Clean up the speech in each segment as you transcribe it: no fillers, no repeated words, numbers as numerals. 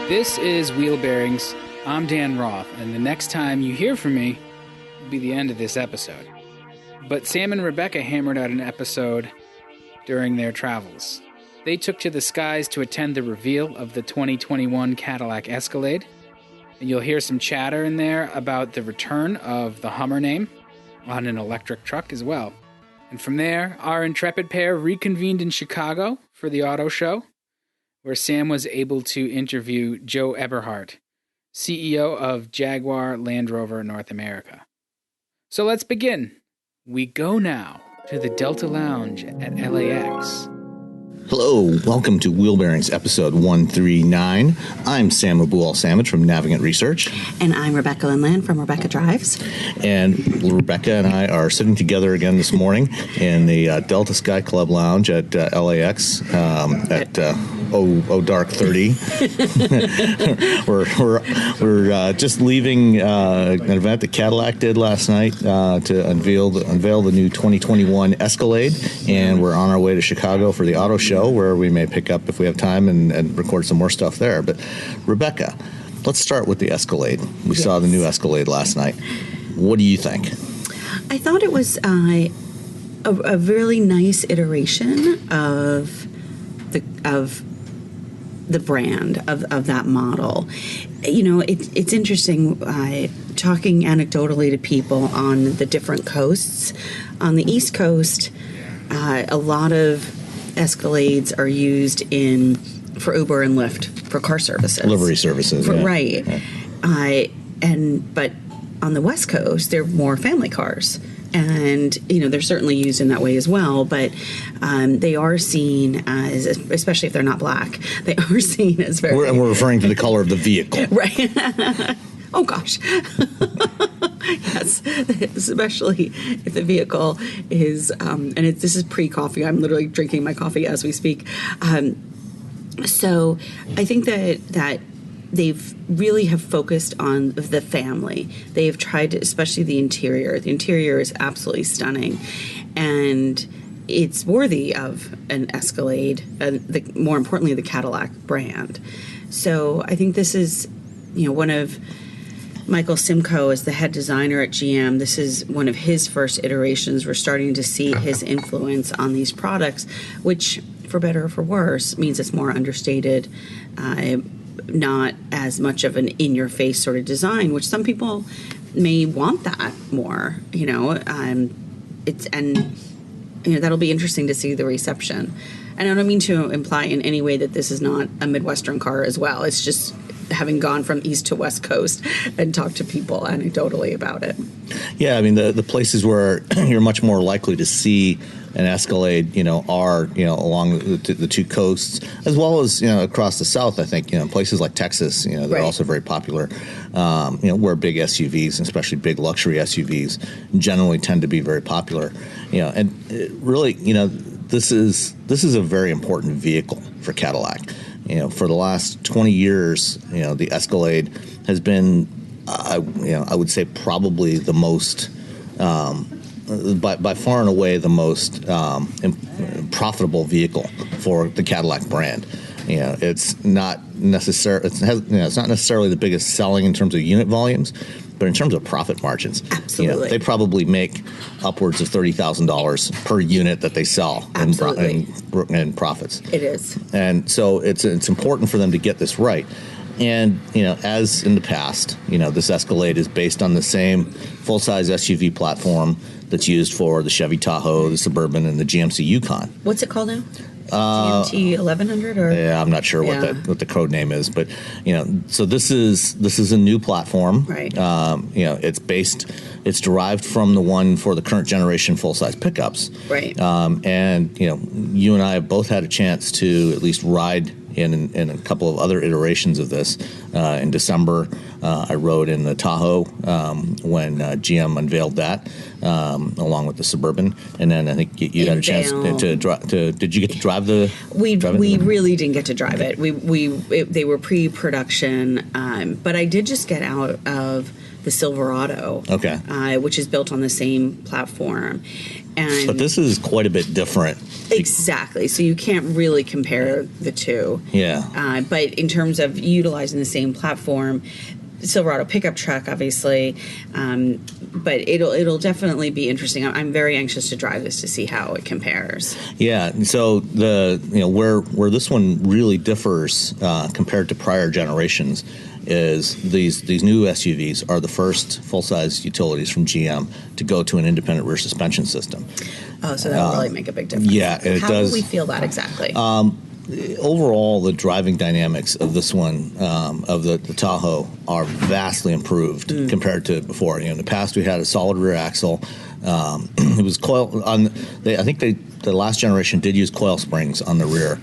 This is Wheel Bearings. I'm Dan Roth, and the next time you hear from me will be the end of this episode. But Sam and Rebecca hammered out an episode during their travels. They took to the skies to attend the reveal of the 2021 Cadillac Escalade, and you'll hear some chatter in there about the return of the Hummer name on an electric truck as well. And from there, our intrepid pair reconvened in Chicago for the auto show, where Sam was able to interview Joe Eberhardt, CEO of Jaguar Land Rover North America. So let's begin. We go now to the Delta Lounge at LAX. Hello, welcome to Wheel Bearings episode 139. I'm Sam Abul-Samad from Navigant Research. And I'm Rebecca Lindland from Rebecca Drives. And Rebecca and I are sitting together again this morning in the Delta Sky Club Lounge at LAX at dark 30. we're just leaving an event that Cadillac did last night to unveil the new 2021 Escalade, and we're on our way to Chicago for the auto show, where we may pick up, if we have time, and record some more stuff there. But Rebecca, let's start with the Escalade. We saw the new Escalade last night. What do you think? I thought it was a really nice iteration of the brand of that model. You know, it's interesting talking anecdotally to people on the different coasts. On the East Coast, a lot of Escalades are used for Uber and Lyft for car services, livery services, right? But on the West Coast, they're more family cars. And, you know, they're certainly used in that way as well, but they are seen as, especially if they're not black, they are seen as very... And we're referring to the color of the vehicle. Right. Oh, gosh. Yes, especially if the vehicle is, this is pre-coffee. I'm literally drinking my coffee as we speak. So I think that they've really have focused on the family. They've tried to, especially the interior. The interior is absolutely stunning, and it's worthy of an Escalade, more importantly, the Cadillac brand. So I think this is, one of Michael Simcoe is the head designer at GM. This is one of his first iterations. We're starting to see his influence on these products, which, for better or for worse, means it's more understated, not as much of an in-your-face sort of design, which some people may want that more. That'll be interesting to see the reception. And I don't mean to imply in any way that this is not a Midwestern car as well. It's just having gone from East to West Coast and talked to people anecdotally about it. Yeah, I mean, the places where you're much more likely to see an Escalade, are, along the two coasts, as well as, across the South. I think, places like Texas, they're right. also very popular, where big SUVs, especially big luxury SUVs, generally tend to be very popular. And really, this is a very important vehicle for Cadillac. For the last 20 years, the Escalade has been, I would say, probably the most, by far and away, the most profitable vehicle for the Cadillac brand. It's not necessarily the biggest selling in terms of unit volumes, but in terms of profit margins, absolutely, they probably make upwards of $30,000 per unit that they sell in profits. It is, and so it's important for them to get this right. And as in the past, this Escalade is based on the same full-size SUV platform that's used for the Chevy Tahoe, the Suburban, and the GMC Yukon. What's it called now? GMT 1100, or yeah, I'm not sure what the code name is, but so this is a new platform, right? It's derived from the one for the current generation full size pickups, right? And you and I have both had a chance to at least ride in a couple of other iterations of this. In December, I rode in the Tahoe when GM unveiled that, along with the Suburban, and then I think you had a chance to drive. Did you get to drive the? We really didn't get to drive it. They were pre-production, but I did just get out of the Silverado, okay, which is built on the same platform. But this is quite a bit different Exactly. So you can't really compare the two. Yeah. But in terms of utilizing the same platform, Silverado pickup truck, obviously, but it'll definitely be interesting. I'm very anxious to drive this to see how it compares. Yeah, and so where this one really differs compared to prior generations is these new SUVs are the first full-size utilities from GM to go to an independent rear suspension system. Oh, so that will really make a big difference. Yeah, it how does. How will we feel that exactly? Overall, the driving dynamics of this one, of the Tahoe, are vastly improved compared to before. In the past, we had a solid rear axle. It was coil on. I think the last generation did use coil springs on the rear,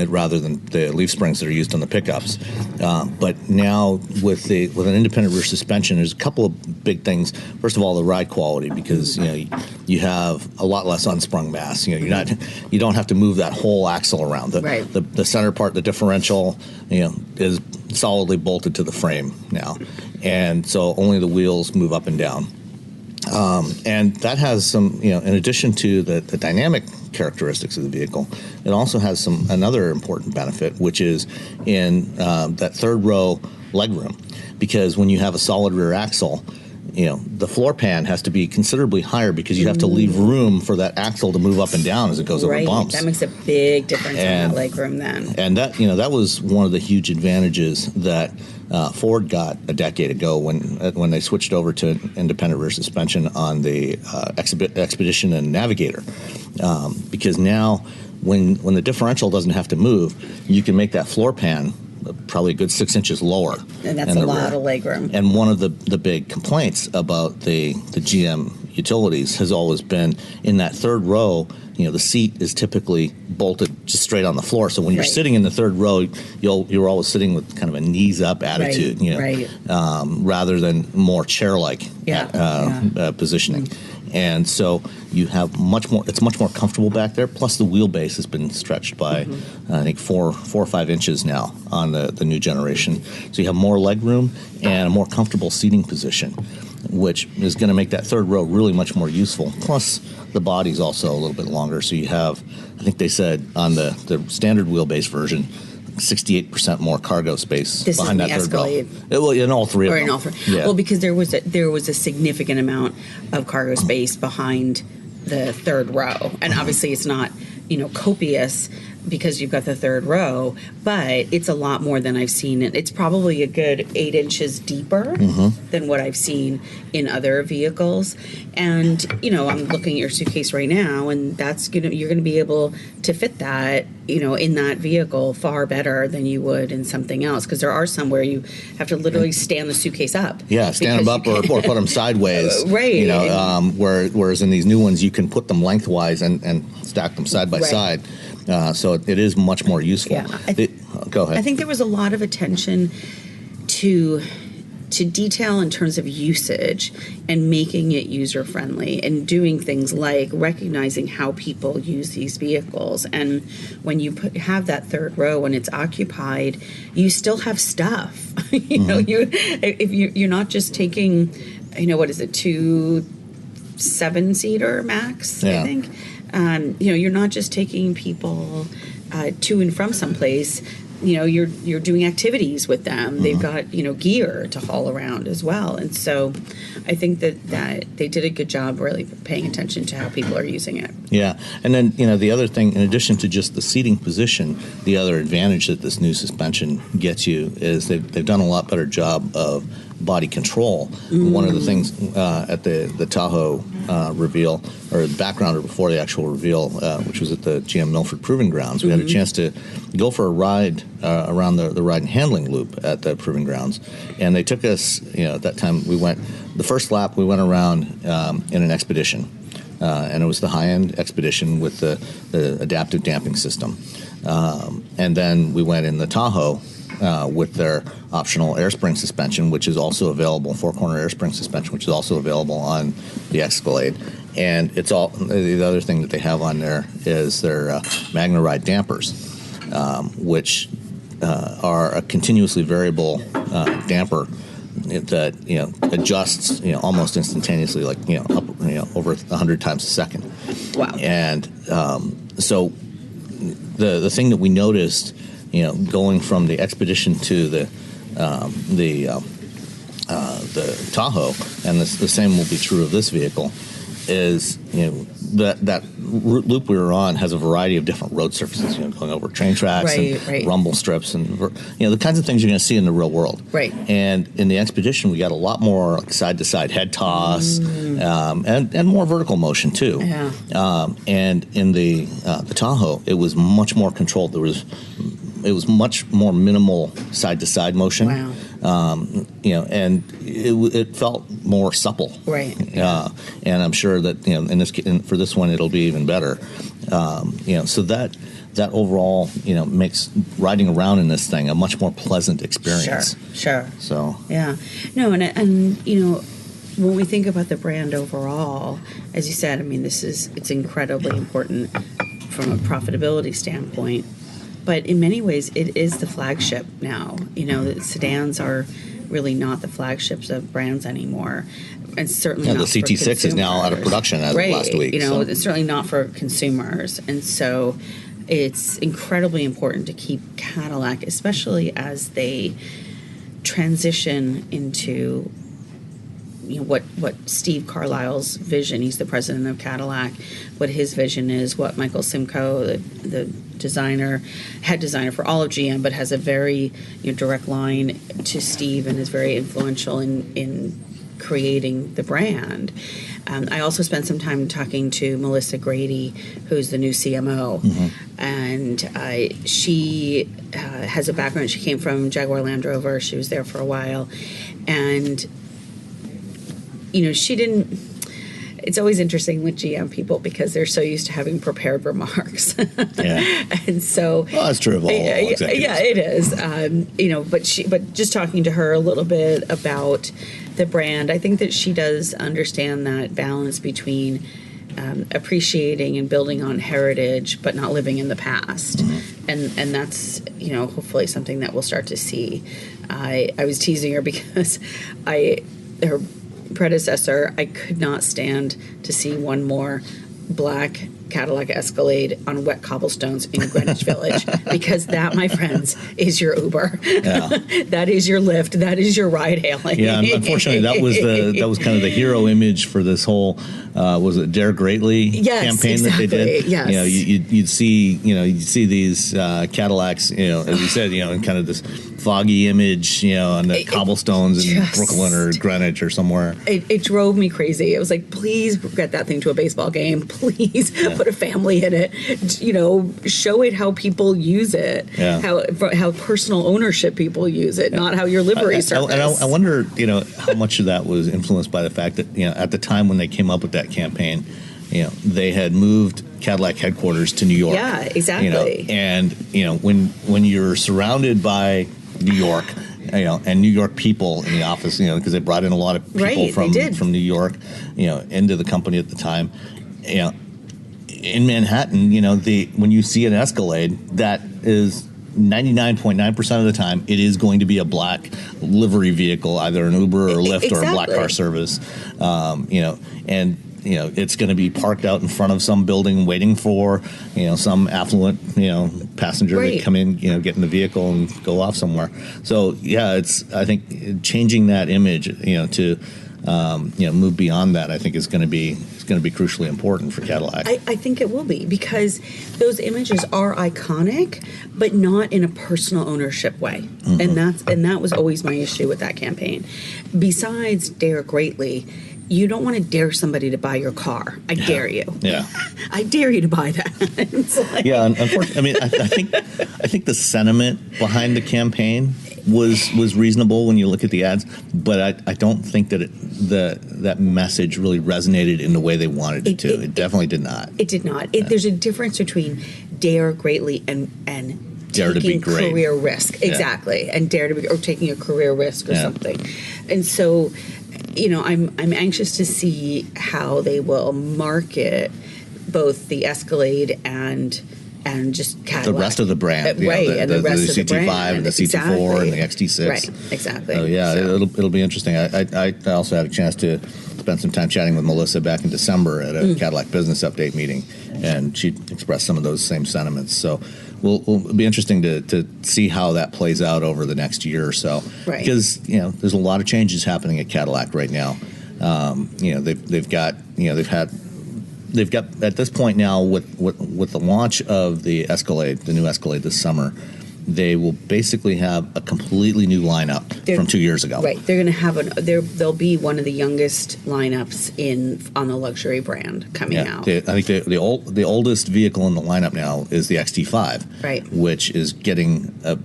rather than the leaf springs that are used on the pickups. But now with an independent rear suspension, there's a couple of big things. First of all, the ride quality, because you have a lot less unsprung mass. You don't have to move that whole axle around. The center part, the differential, is solidly bolted to the frame now, and so only the wheels move up and down. And that has some, in addition to the dynamic characteristics of the vehicle, it also has another important benefit, which is in that third row legroom. Because when you have a solid rear axle, the floor pan has to be considerably higher because you have to leave room for that axle to move up and down as it goes over bumps. That makes a big difference in that legroom then. And that was one of the huge advantages that Ford got a decade ago when they switched over to independent rear suspension on the Expedition and Navigator, because now when the differential doesn't have to move, you can make that floor pan probably a good 6 inches lower. And that's a lot of legroom. And one of the big complaints about the GM utilities has always been in that third row. The seat is typically bolted just straight on the floor. So when you're sitting in the third row, you're always sitting with kind of a knees up attitude, rather than more chair-like positioning. And so you have it's much more comfortable back there. Plus the wheelbase has been stretched by, I think, 4 or 5 inches now on the new generation. So you have more leg room and a more comfortable seating position, which is going to make that third row really much more useful. Plus the body's also a little bit longer. So you have, I think they said on the standard wheelbase version, 68% more cargo space behind that third row. Well, in all three of them. In all three. Yeah. Well, because there was a significant amount of cargo space behind the third row, and obviously it's not copious because you've got the third row, but it's a lot more than I've seen. It's probably a good 8 inches deeper than what I've seen in other vehicles. And I'm looking at your suitcase right now, and you're gonna be able to fit that in that vehicle far better than you would in something else, because there are some where you have to literally stand the suitcase up. Yeah, stand them up or put them sideways. Right. Whereas in these new ones you can put them lengthwise and stack them side by side. So it is much more useful. Yeah. Go ahead. I think there was a lot of attention to detail in terms of usage and making it user-friendly and doing things like recognizing how people use these vehicles. And when you have that third row and it's occupied, you still have stuff. You're not just taking, what is it, 2 7-seater max, I think. You're not just taking people to and from someplace. You're doing activities with them. They've got gear to haul around as well, and so I think that they did a good job really paying attention to how people are using it. Yeah, and then the other thing, in addition to just the seating position, the other advantage that this new suspension gets you is they've done a lot better job of body control. One of the things at the Tahoe reveal, or the backgrounder before the actual reveal, which was at the GM Milford Proving Grounds, we had a chance to go for a ride around the ride and handling loop at the Proving Grounds, and they took us. At that time, the first lap we went around in an Expedition, and it was the high-end Expedition with the adaptive damping system, and then we went in the Tahoe. With their optional air spring suspension, which is also available, 4-corner air spring suspension, which is also available on the Escalade. And it's all the other thing that they have on there is their MagnaRide dampers, which are a continuously variable damper that adjusts almost instantaneously, like over 100 times a second. Wow. And so the thing that we noticed, going from the Expedition to the Tahoe, and the same will be true of this vehicle, is that loop we were on has a variety of different road surfaces, going over train tracks and rumble strips, and the kinds of things you're going to see in the real world. Right. And in the Expedition, we got a lot more like side to side head toss, and more vertical motion too. Yeah. And in the Tahoe, it was much more controlled. It was much more minimal side to side motion. Wow. And it felt more supple. Right. And I'm sure that for this one it'll be even better. So that overall makes riding around in this thing a much more pleasant experience. Sure. So yeah, no, and when we think about the brand overall, as you said, I mean, it's incredibly important from a profitability standpoint. But in many ways, it is the flagship now. Sedans are really not the flagships of brands anymore. And certainly not the CT6 is now out of production as of last week. It's certainly not for consumers. And so it's incredibly important to keep Cadillac, especially as they transition into what Steve Carlisle's vision. He's the president of Cadillac. What his vision is, what Michael Simcoe, the head designer for all of GM, but has a very direct line to Steve and is very influential in creating the brand. I also spent some time talking to Melissa Grady, who's the new CMO, and she has a background. She came from Jaguar Land Rover. She was there for a while, and she didn't. It's always interesting with GM people because they're so used to having prepared remarks. Yeah. And so, well, that's true of all executives. Yeah, it is. But just talking to her a little bit about the brand, I think that she does understand that balance between appreciating and building on heritage, but not living in the past. And that's hopefully something that we'll start to see. I was teasing her because her predecessor, I could not stand to see one more black Cadillac Escalade on wet cobblestones in Greenwich Village, because that, my friends, is your Uber. Yeah. That is your Lyft. That is your ride hailing. Yeah, and unfortunately, that was kind of the hero image for this whole was it Dare Greatly campaign that they did. Yes. You'd see these Cadillacs, as you said, in kind of this foggy image, on the cobblestones in Brooklyn or Greenwich or somewhere. It drove me crazy. It was like, please get that thing to a baseball game. Please put a family in it. Show it how people use it. Yeah. How personal ownership people use it, not how your livery service. I wonder, how much of that was influenced by the fact that, at the time when they came up with that campaign, they had moved Cadillac headquarters to New York. Yeah, exactly. And when you're surrounded by New York, and New York people in the office, because they brought in a lot of people from New York, into the company at the time, in Manhattan, when you see an Escalade, that is 99.9% of the time, it is going to be a black livery vehicle, either an Uber or Lyft or a black car service, and it's going to be parked out in front of some building waiting for, some affluent, passenger to come in, get in the vehicle and go off somewhere. So, I think changing that image, to, move beyond that, I think is going to be crucially important for Cadillac. I think it will be, because those images are iconic, but not in a personal ownership way. And that was always my issue with that campaign. Besides Dare Greatly, you don't want to dare somebody to buy your car. I dare you. Yeah. I dare you to buy that. Unfortunately, I think the sentiment behind the campaign was reasonable when you look at the ads, but I don't think that that message really resonated in the way they wanted it to. It definitely did not. It did not. There's a difference between dare greatly and dare to be great. Career risk. Exactly. And dare to be, or taking a career risk or something. And so, I'm anxious to see how they will market both the Escalade and just Cadillac. The rest of the brand, and the rest of the CT5 brand. and the CT4 and the XT6. Right, exactly. So it'll be interesting. I also had a chance to spent some time chatting with Melissa back in December at a Cadillac Business Update meeting, and she expressed some of those same sentiments. So it'll be interesting to see how that plays out over the next year or so. Right. Because, there's a lot of changes happening at Cadillac right now. They've got at this point now with the launch of the Escalade, the new Escalade this summer, they will basically have a completely new lineup from 2 years ago. Right. They're going to have they'll be one of the youngest lineups on the luxury brand coming out. I think the oldest vehicle in the lineup now is the XT5, right, which is getting a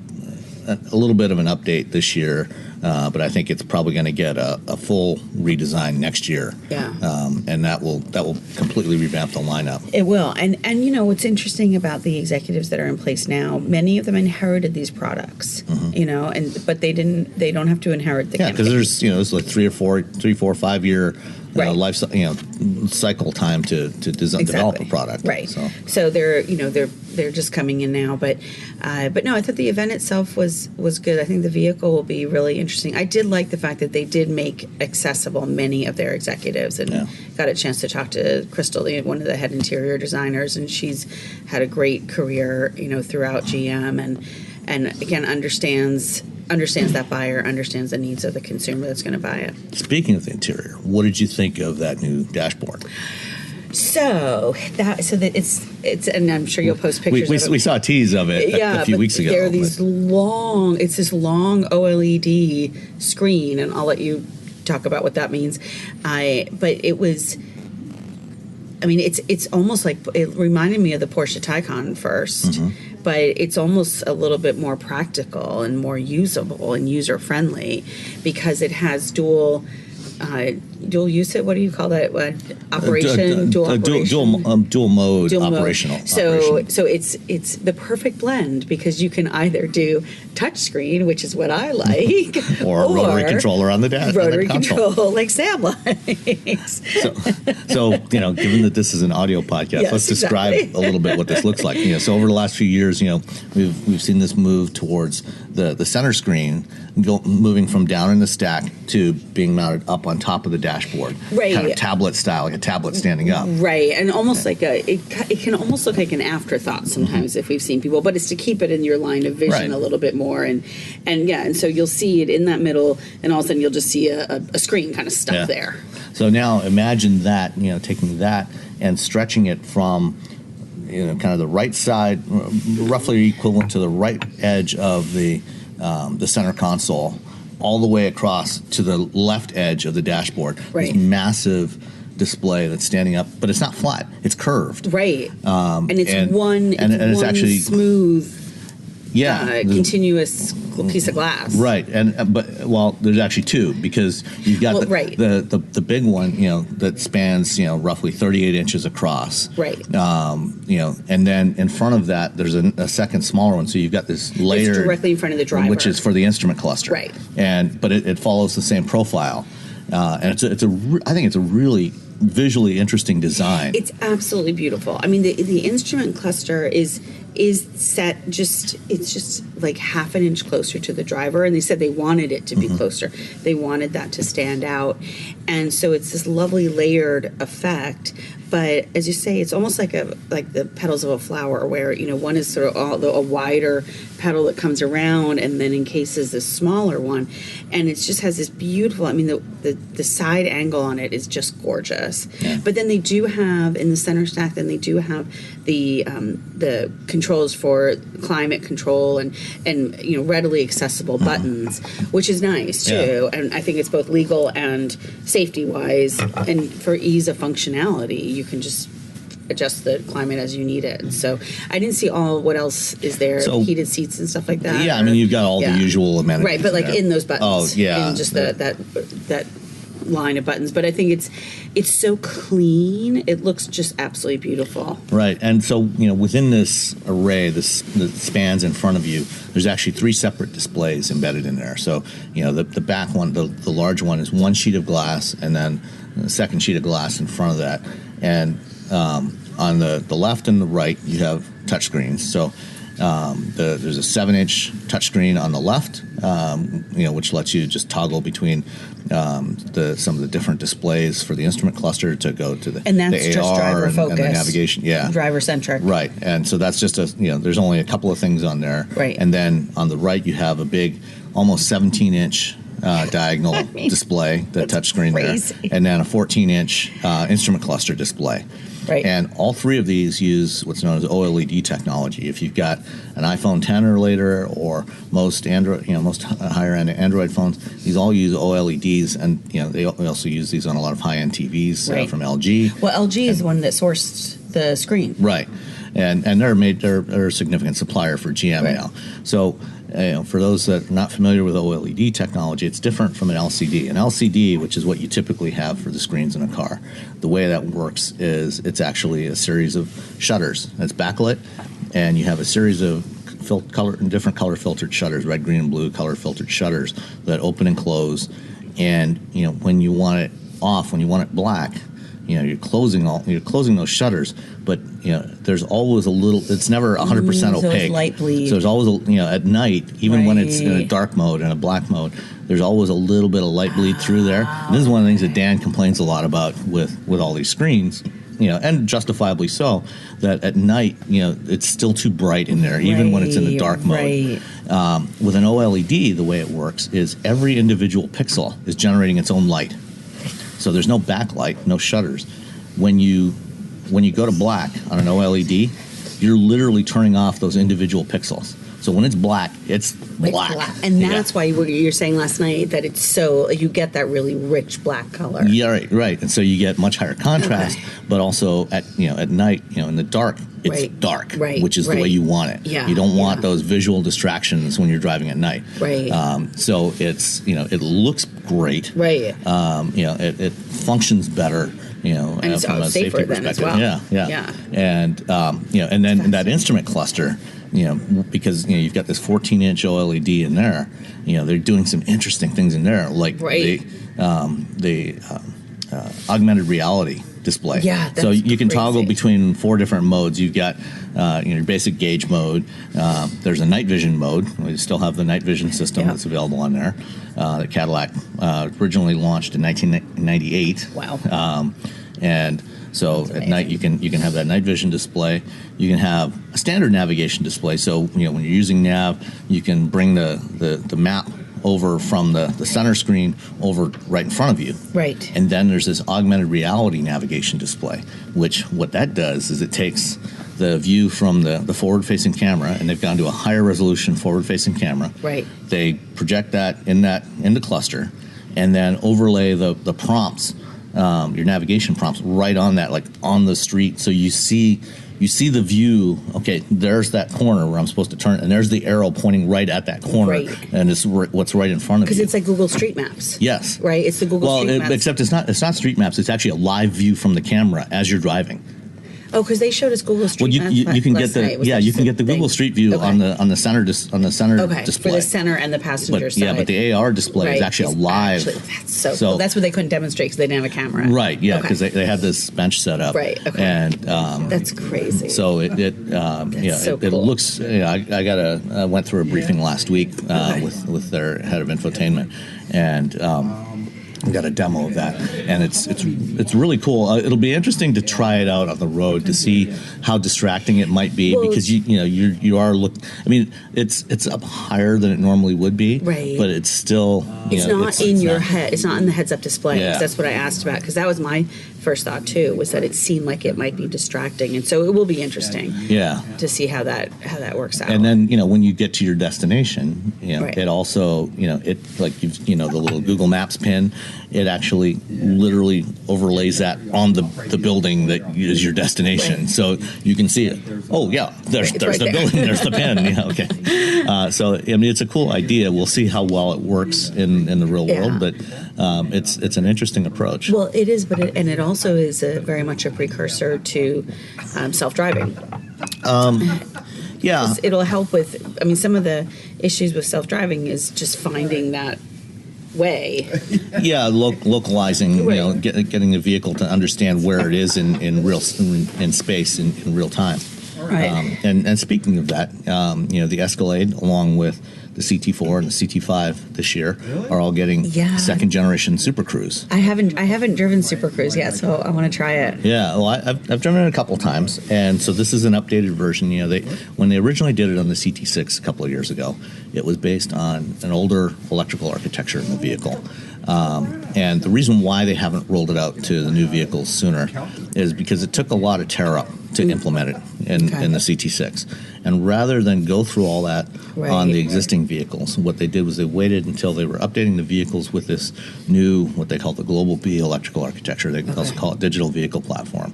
little bit of an update this year. But I think it's probably going to get a full redesign next year. Yeah. And that will completely revamp the lineup. It will. And what's interesting about the executives that are in place now, many of them inherited these products, but they don't have to inherit the campaign. Because there's like 3, 4, 5 year life cycle time to develop a product. Right. So they're just coming in now, but no, I thought the event itself was good. I think the vehicle will be really interesting. I did like the fact that they did make accessible many of their executives, and got a chance to talk to Crystal, one of the head interior designers, and she's had a great career, throughout GM, and again understands that buyer, understands the needs of the consumer that's going to buy it. Speaking of the interior, what did you think of that new dashboard? So that it's and I'm sure you'll post pictures. We saw a tease of it a few weeks ago. There are these this long OLED screen, and I'll let you talk about what that means. But it was. I mean, it's almost like it reminded me of the Porsche Taycan first, but it's almost a little bit more practical and more usable and user friendly because it has dual use it. What do you call that? Operation, dual operation, dual mode operational. So it's the perfect blend because you can either do touchscreen, which is what I like, or rotary controller on the dash. Rotary control, like Sam likes. So given that this is an audio podcast, let's describe a little bit what this looks like. So over the last few years, we've seen this move towards the center screen, moving from down in the stack to being mounted up on top of the dashboard, right? Kind of tablet style, like a tablet standing up, right? And almost like it can almost look like an afterthought sometimes if we've seen people, but it's to keep it in your line of vision a little bit more, and so you'll see it in that middle, and all of a sudden you'll just see a screen kind of stuck there. So now imagine that, taking that and stretching it from kind of the right side, roughly equivalent to the right edge of the center console, all the way across to the left edge of the dashboard. Right. This massive display that's standing up, but it's not flat; it's curved. Right. And it's actually smooth. Continuous piece of glass. Right, but there's actually two because you've got the big one, that spans roughly 38 inches across. Right. And then in front of that there's a second smaller one, so you've got this layer directly in front of the driver, which is for the instrument cluster. Right. But it follows the same profile, and I think it's a really visually interesting design. It's absolutely beautiful. I mean, the instrument cluster is set it's just like half an inch closer to the driver, and they said they wanted it to be closer. They wanted that to stand out, and so it's this lovely layered effect. But as you say, it's almost like the petals of a flower, where one is sort of a wider petal that comes around and then encases this smaller one, and it just has this beautiful. I mean, the side angle on it is just gorgeous. Yeah. But then they do have in the center stack. Then they do have the controls for climate control and readily accessible buttons, which is nice too. Yeah. And I think it's both legal and safety wise, and for ease of functionality, you can just adjust the climate as you need it. So I didn't see what else is there, heated seats and stuff like that. Yeah, I mean, you've got all the usual amenities. Right, but like in those buttons. Oh, yeah. In just that line of buttons. But I think it's so clean. It looks just absolutely beautiful. Right. And so, within this array, that spans in front of you, there's actually 3 separate displays embedded in there. So, the back one, the large one, is one sheet of glass, and then the second sheet of glass in front of that. And on the left and the right, you have touchscreens. So There's a 7-inch touchscreen on the left, which lets you just toggle between some of the different displays for the instrument cluster to go to the and that's the just AR driver focus, and the navigation. Yeah, driver centric. Right, and so that's just there's only a couple of things on there. Right, and then on the right you have a big, almost 17-inch. Diagonal display, the touchscreen there, and then a 14-inch instrument cluster display. Right. And all three of these use what's known as OLED technology. If you've got an iPhone 10 or later, or most Android, most higher-end Android phones, these all use OLEDs, and they also use these on a lot of high-end TVs from LG. Well, LG is the one that sourced the screen, right? And they're a significant supplier for GM now. So. For those that are not familiar with OLED technology, it's different from an LCD. An LCD, which is what you typically have for the screens in a car, the way that works is it's actually a series of shutters. It's backlit, and you have a series of different color filtered shutters, red, green, and blue color filtered shutters that open and close. And when you want it off, when you want it black, you're closing those shutters, but there's always a little. It's never 100% opaque. Light bleed. So there's always at night, even when it's in a dark mode and a black mode, there's always a little bit of light bleed through there. And this is one of the things that Dan complains a lot about with all these screens, and justifiably so. That at night, it's still too bright in there, even when it's in the dark mode. Right. With an OLED, the way it works is every individual pixel is generating its own light. So there's no backlight, no shutters. When you go to black on an OLED, you're literally turning off those individual pixels. So when it's black, it's black. And that's why you were saying last night that it's so you get that really rich black color. Yeah, right. And so you get much higher contrast, but also at night, in the dark, it's dark, which is the way you want it. Yeah. You don't want those visual distractions when you're driving at night. Right. So it's it looks great. Right. It functions better. And it's from a safer safety then perspective. as well. Yeah. And and then that instrument cluster, because you've got this 14-inch OLED in there, they're doing some interesting things in there, like the augmented reality display. Yeah, that's so you can crazy. toggle between 4 different modes. You've got your basic gauge mode. There's a night vision mode. We still have the night vision system that's available on there. That Cadillac originally launched in 1998. Wow. And so at night you can have that night vision display. You can have a standard navigation display. So when you're using nav, you can bring the map over from the center screen over right in front of you. Right. And then there's this augmented reality navigation display, which what that does is it takes the view from the forward-facing camera, and they've gone to a higher resolution forward-facing camera. Right. They project that in the cluster, and then overlay the prompts, your navigation prompts, right on that, like on the street. So you see the view. Okay, there's that corner where I'm supposed to turn, and there's the arrow pointing right at that corner, and it's what's right in front of you. Because it's like Google Street Maps. Yes. Right. It's the Google Street Maps. Except it's not Street Maps. It's actually a live view from the camera as you're driving. Oh, because they showed us Google Street Maps. You can get you can get the Google Street View on the center display for the center and the passenger side. Yeah, but the AR display is actually a live. That's so cool. That's what they couldn't demonstrate because they didn't have a camamera. Right. Yeah, because they had this bench set up. Right. Okay. And that's crazy. So it cool. looks. I went through a briefing last week with their head of infotainment, and. We got a demo of that, and it's really cool. It'll be interesting to try it out on the road to see how distracting it might be, because you are looking. I mean, it's up higher than it normally would be, right? But it's still it's not in your head. It's not in the heads-up display. Yeah. That's what I asked about, because that was my first thought too. Was that it seemed like it might be distracting, and so it will be interesting. Yeah. To see how that works out. And then when you get to your destination, it also it like the little Google Maps pin. It actually literally overlays that on the building that is your destination, right. So you can see it. Oh yeah, there's the building, there's the pin. Yeah, okay. So I mean, it's a cool idea. We'll see how well it works in the real world, but it's an interesting approach. Well, it is, but it also is very much a precursor to self-driving. Yeah, it'll help with. I mean, some of the issues with self-driving is just finding that way. Yeah, localizing, right. Getting the vehicle to understand where it is in space in real time. Right. And speaking of that, the Escalade, along with the CT4 and the CT5 this year, are all getting second generation Super Cruise. I haven't driven Super Cruise yet, so I want to try it. Yeah, well, I've driven it a couple times, and so this is an updated version. When they originally did it on the CT6 a couple of years ago, it was based on an older electrical architecture in the vehicle. And the reason why they haven't rolled it out to the new vehicles sooner is because it took a lot of tear up to implement it in the CT6. And rather than go through all that on the existing vehicles, what they did was they waited until they were updating the vehicles with this new, what they call the Global B electrical architecture. They also call it digital vehicle platform,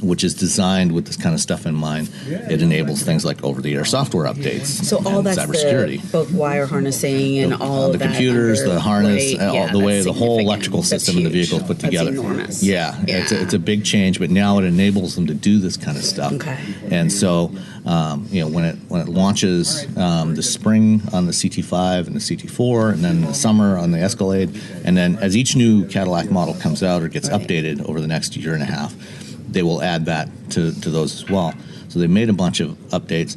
which is designed with this kind of stuff in mind. It enables things like over-the-air software updates. So all that's cybersecurity, both wire harnessing and all the of that computers, the harness, the way the whole electrical system in the vehicle is put together. That's enormous. Yeah, it's a big change, but now it enables them to do this kind of stuff. And so when it launches this spring on the CT5 and the CT4, and then the summer on the Escalade, and then as each new Cadillac model comes out or gets updated over the next year and a half, they will add that to those as well. So they made a bunch of updates.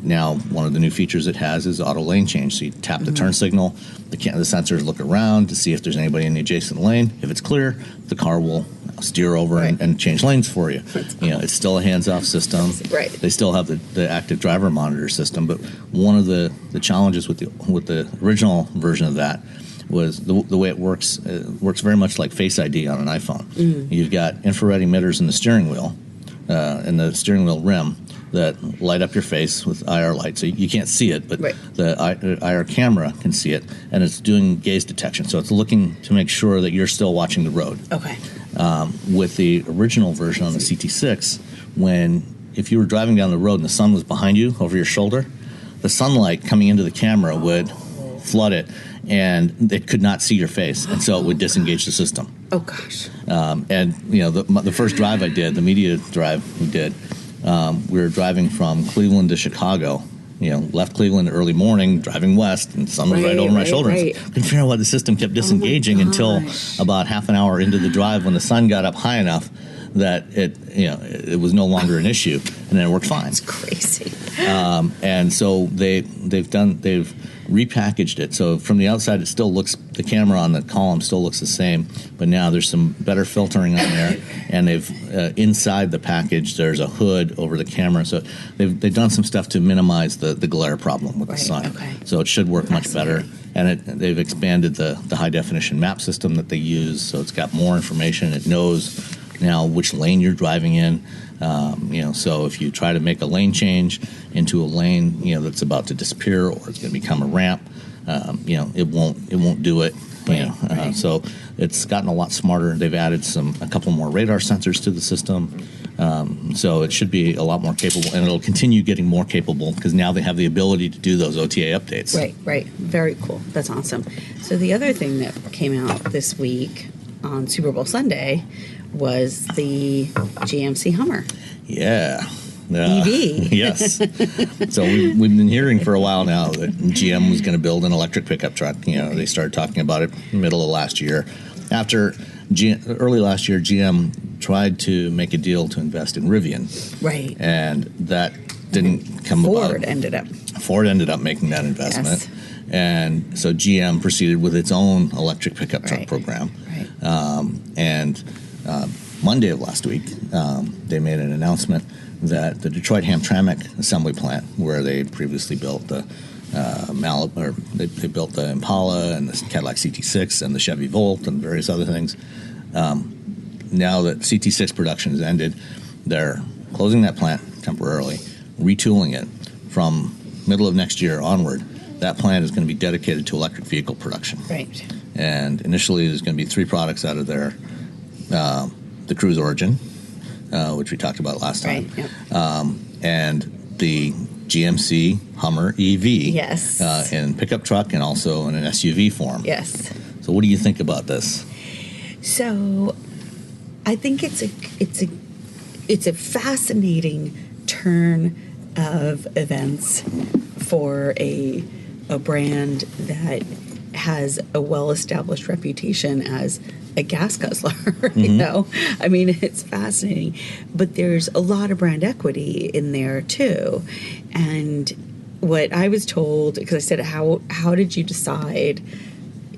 Now, one of the new features it has is auto lane change. So you tap the turn signal, the sensors look around to see if there's anybody in the adjacent lane. If it's clear, the car will steer over and change lanes for you. It's still a hands-off system. Right. They still have the active driver monitor system, but one of the challenges with the original version of that was the way it works. It works very much like Face ID on an iPhone. You've got infrared emitters in the steering wheel, in the steering wheel rim, that light up your face with IR light. So you can't see it, but the IR camera can see it, and it's doing gaze detection. So it's looking to make sure that you're still watching the road. With the original version on the CT6, if you were driving down the road and the sun was behind you over your shoulder, the sunlight coming into the camera would flood it, and it could not see your face, and so it would disengage the system. Oh, gosh. And the first drive I did, the media drive we did, we were driving from Cleveland to Chicago. Left Cleveland early morning, driving west, and the sun was right over my shoulder. Couldn't figure out why the system kept disengaging until about half an hour into the drive, when the sun got up high enough that it was no longer an issue, and then it worked fine. That's crazy. And so they've repackaged it. So from the outside, the camera on the column still looks the same, but now there's some better filtering on there, and they've inside the package there's a hood over the camera. So they've done some stuff to minimize the glare problem with the sun. So it should work much better. And they've expanded the high definition map system that they use, so it's got more information. It knows now which lane you're driving in. So if you try to make a lane change into a lane, that's about to disappear, or it's going to become a ramp, it won't do it. So it's gotten a lot smarter. They've added a couple more radar sensors to the system. So it should be a lot more capable, and it'll continue getting more capable because now they have the ability to do those OTA updates. Right. Very cool. That's awesome. So the other thing that came out this week on Super Bowl Sunday was the GMC Hummer. Yeah. EV. Yes. So we've been hearing for a while now that GM was going to build an electric pickup truck. They started talking about it middle of last year. After early last year, GM tried to make a deal to invest in Rivian. Right. And that didn't come about. Ford ended up making that investment. Yes. And so GM proceeded with its own electric pickup truck program. And Monday of last week, they made an announcement that the Detroit Hamtramck assembly plant, where they previously built the they built the Impala and the Cadillac CT6 and the Chevy Volt and various other things. Now that CT6 production has ended, they're closing that plant temporarily, retooling it from middle of next year onward. That plant is going to be dedicated to electric vehicle production. Right. And initially, there's going to be 3 products out of there. The Cruise Origin, which we talked about last time. Right, yep. And the GMC Hummer EV. Yes. In pickup truck and also in an SUV form. Yes. So what do you think about this? So I think it's a fascinating turn of events for a brand that has a well-established reputation as a gas guzzler. You know, I mean, it's fascinating, but there's a lot of brand equity in there too. And what I was told, because I said, how did you decide,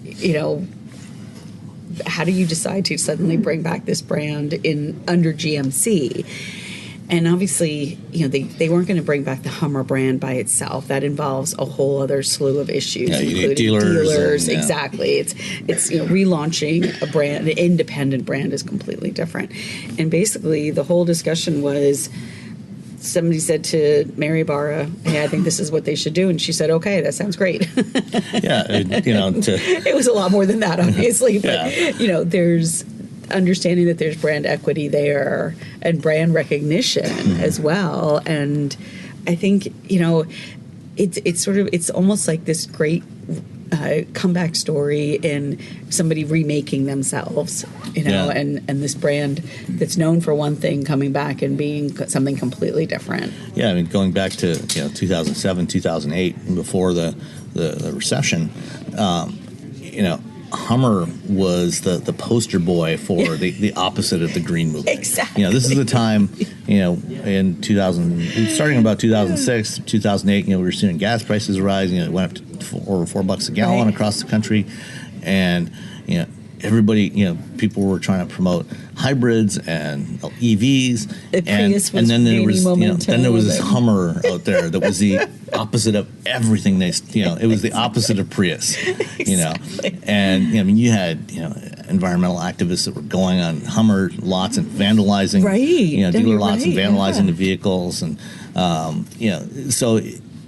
you know, how do you decide to suddenly bring back this brand in under GMC? And obviously, you know, they weren't going to bring back the Hummer brand by itself. That involves a whole other slew of issues, including dealers. And, exactly. It's you know, relaunching a brand, an independent brand is completely different. And basically, the whole discussion was, somebody said to Mary Barra, "Hey, I think this is what they should do," and she said, "Okay, that sounds great." Yeah, you know, it was a lot more than that, obviously, but you know, there's understanding that there's brand equity there and brand recognition as well. And I think, you know, it's almost like this great comeback story in somebody remaking themselves, you know, and this brand that's known for one thing coming back and being something completely different. Yeah, I mean, going back to, you know, 2007, 2008, before the recession, you know, Hummer was the poster boy for the opposite of the green movement. Exactly. You know, this is the time, you know, in 2000, starting in about 2006, 2008, you know, we were seeing gas prices rising. You know, it went up to over $4 a gallon across the country. And, you know, everybody, you know, people were trying to promote hybrids and EVs, and then there was, you know, then there was this Hummer out there that was the opposite of everything they, you know, it was the opposite of Prius, you know, and you know, I mean, you had, you know, environmental activists that were going on Hummer lots and vandalizing, you know, dealer lots and vandalizing the vehicles, and you know, so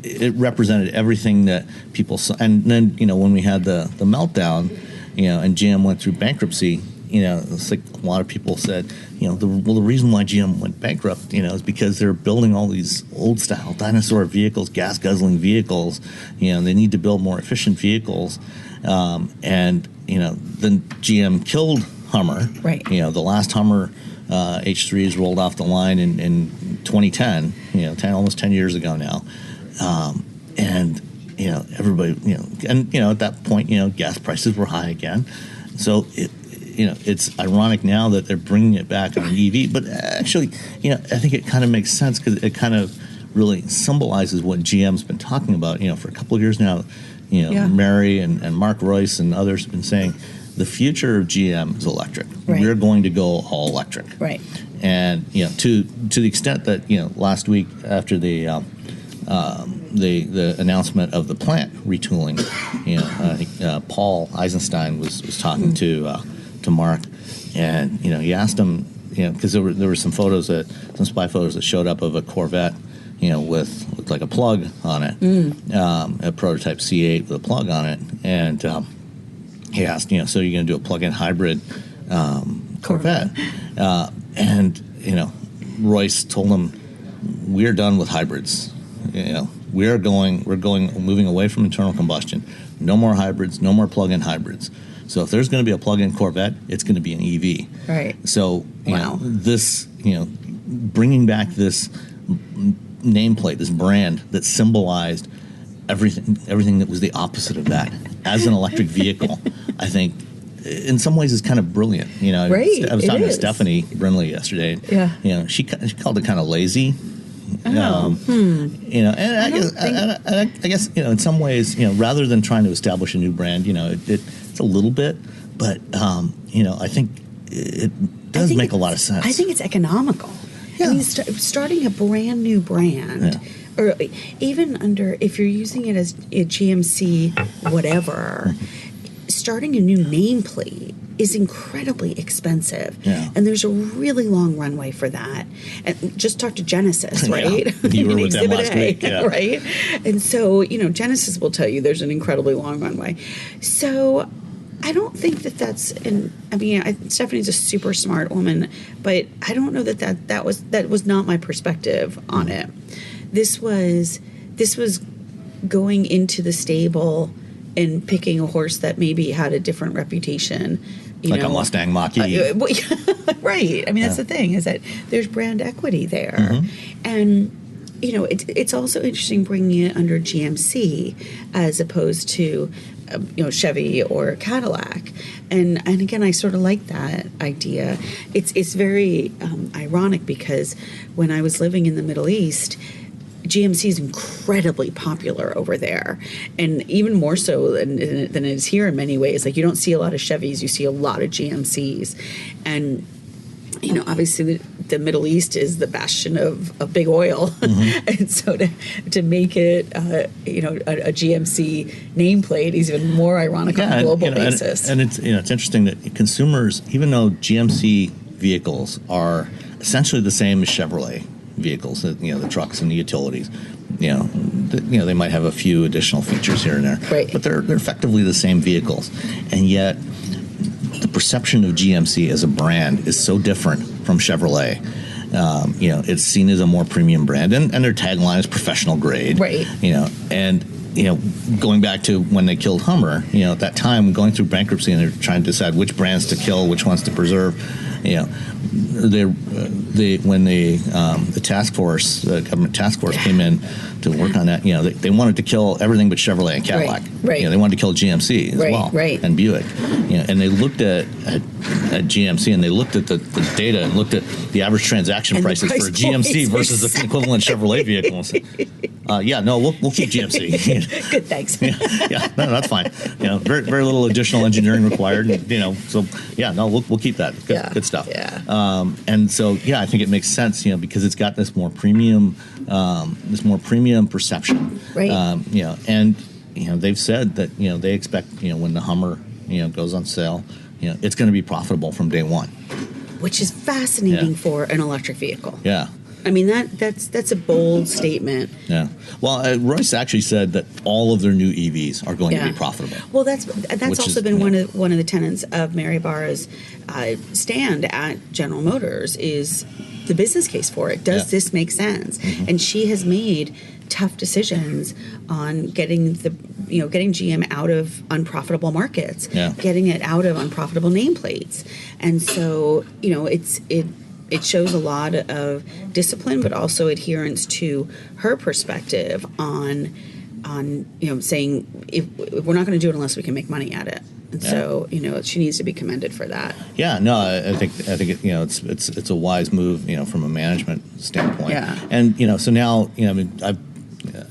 it represented everything that people saw. And then, you know, when we had the meltdown, you know, and GM went through bankruptcy, you know, it's like a lot of people said, you know, the reason why GM went bankrupt, you know, is because they're building all these old style dinosaur vehicles, gas guzzling vehicles. You know, they need to build more efficient vehicles. And, you know, then GM killed Hummer. Right. You know, the last Hummer H3s rolled off the line in 2010, you know, almost 10 years ago now. And, you know, everybody, you know, and, you know, at that point, you know, gas prices were high again. So, you know, it's ironic now that they're bringing it back on an EV. But actually, you know, I think it kind of makes sense because it kind of really symbolizes what GM's been talking about, you know, for a couple of years now. You know, Mary and Mark Royce and others have been saying the future of GM is electric. Right. We're going to go all electric. Right. And, you know, to the extent that, you know, last week after the announcement of the plant retooling, you know, I think Paul Eisenstein was talking to Mark, and, you know, he asked him, you know, because there were some spy photos that showed up of a Corvette, you know, with like a plug on it, a prototype C8 with a plug on it, and he asked, you know, so you're going to do a plug-in hybrid Corvette, and, you know, Royce told him, we're done with hybrids. You know, we're moving away from internal combustion. No more hybrids, no more plug-in hybrids. So if there's going to be a plug-in Corvette, it's going to be an EV. Right. So, you know, this, you know, bringing back this nameplate, this brand that symbolized everything that was the opposite of that as an electric vehicle, I think in some ways is kind of brilliant. You know, I was talking to Stephanie Brinley yesterday. Yeah. You know, she called it kind of lazy. You know, and I guess, you know, in some ways, you know, rather than trying to establish a new brand, you know, it's a little bit, but, you know, I think it does make a lot of sense. I think it's economical. Yeah. I mean, starting a brand new brand, or even under, if you're using it as a GMC whatever, starting a new nameplate is incredibly expensive. Yeah. And there's a really long runway for that. And just talk to Genesis, right? Yeah. You were with them last week. Yeah. Right? And so, you know, Genesis will tell you there's an incredibly long runway. So I don't think that's, Stephanie's a super smart woman, but I don't know that was not my perspective on it. This was going into the stable and picking a horse that maybe had a different reputation. Like a Mustang Mach-E. Right. I mean, that's the thing, is that there's brand equity there. Mm-hmm. And, you know, it's also interesting bringing it under GMC as opposed to Chevy or Cadillac. And again, I sort of like that idea. It's very ironic because when I was living in the Middle East, GMC is incredibly popular over there, and even more so than it is here in many ways. Like, you don't see a lot of Chevys, you see a lot of GMCs. And obviously the Middle East is the bastion of big oil. And so to make it, a GMC nameplate is even more ironic on a global basis. And it's interesting that consumers, even though GMC vehicles are essentially the same as Chevrolet vehicles, the trucks and the utilities, they might have a few additional features here and there, right, but they're effectively the same vehicles. And yet the perception of GMC as a brand is so different from Chevrolet. It's seen as a more premium brand, and their tagline is professional grade. Right. Going back to when they killed Hummer, at that time, going through bankruptcy, and they're trying to decide which brands to kill, which ones to preserve. When the task force, the government task force, came in to work on that, they wanted to kill everything but Chevrolet and Cadillac. Right. They wanted to kill GMC as well, and Buick. And they looked at GMC, and they looked at the data and looked at the average transaction and prices for a GMC versus the equivalent Chevrolet vehicle. And said, we'll keep GMC. Good, thanks. No, that's fine. Very very little additional engineering required. We'll keep that. Good stuff. Yeah. And so I think it makes sense, because it's got this more premium perception. Right. And they've said that they expect when the Hummer goes on sale, it's going to be profitable from day one, which is fascinating for an electric vehicle. Yeah. I mean, that's a bold statement. Yeah. Well, Royce actually said that all of their new EVs are going to be profitable. Well, that's also been one of the tenets of Mary Barra's stand at General Motors is the business case for it. Does this make sense? Mm-hmm. And she has made tough decisions on getting GM out of unprofitable markets, getting it out of unprofitable nameplates, and so it shows a lot of discipline, but also adherence to her perspective on saying if we're not going to do it unless we can make money at it. And so she needs to be commended for that. Yeah, no, I think it's a wise move from a management standpoint. Yeah. And so now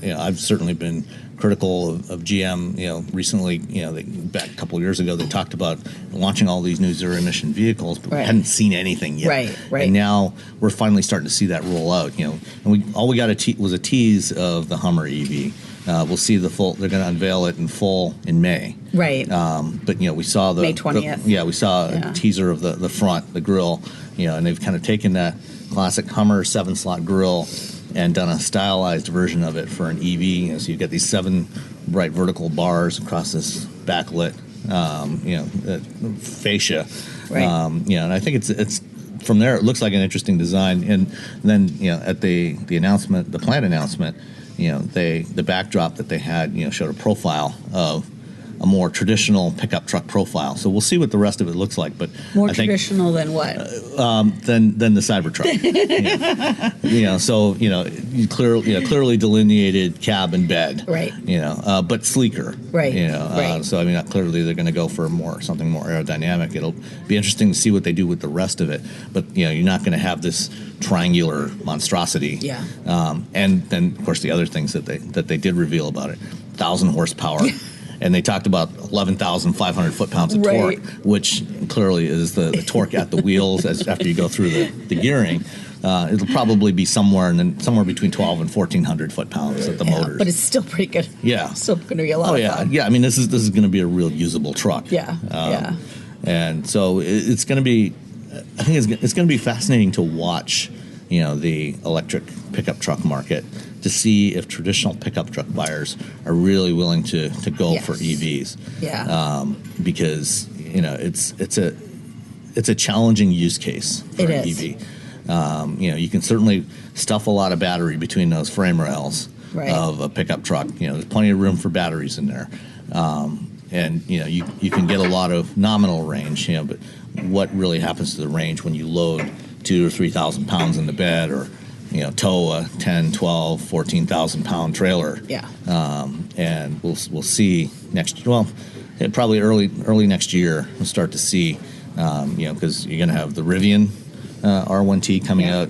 I've certainly been critical of GM. Recently, back a couple of years ago, they talked about launching all these new zero emission vehicles, but we hadn't seen anything yet. Right. And now we're finally starting to see that roll out. And all we got was a tease of the Hummer EV. We'll see the full. They're going to unveil it in full in May. Right. But we saw May 20th. We saw a teaser of the front, the grille. And they've kind of taken that classic Hummer 7-slot grille and done a stylized version of it for an EV. So you get these 7 bright vertical bars across this backlit, fascia. Right. And I think it's from there. It looks like an interesting design. And then at the announcement, the plant announcement, the backdrop that they had showed a profile of a more traditional pickup truck profile. So we'll see what the rest of it looks like. But more traditional than what? Than the Cybertruck. So you clearly delineated cab and bed. Right. But sleeker. Right. Right. So clearly they're going to go for something more aerodynamic. It'll be interesting to see what they do with the rest of it. But you're not going to have this triangular monstrosity. Yeah. And then of course the other things that they did reveal about it, 1,000 horsepower. And they talked about 11,500 foot-pounds of torque, which clearly is the torque at the wheels after you go through the gearing. It'll probably be somewhere between 1,200 and 1,400 foot-pounds at the motors. But it's still pretty good. Yeah. Still going to be a lot of fun. Yeah. I mean, this is going to be a real usable truck. Yeah. And so it's going to be, I think it's going to be fascinating to watch, the electric pickup truck market, to see if traditional pickup truck buyers are really willing to go for EVs. Yeah. Because it's a challenging use case for an EV. You can certainly stuff a lot of battery between those frame rails of a pickup truck. There's plenty of room for batteries in there. And you can get a lot of nominal range, but what really happens to the range when you load 2,000 or 3,000 pounds in the bed, or tow a 10, 12, 14,000 pound trailer. Yeah. And we'll see probably early next year we'll start to see, because you're going to have the Rivian R1T coming out,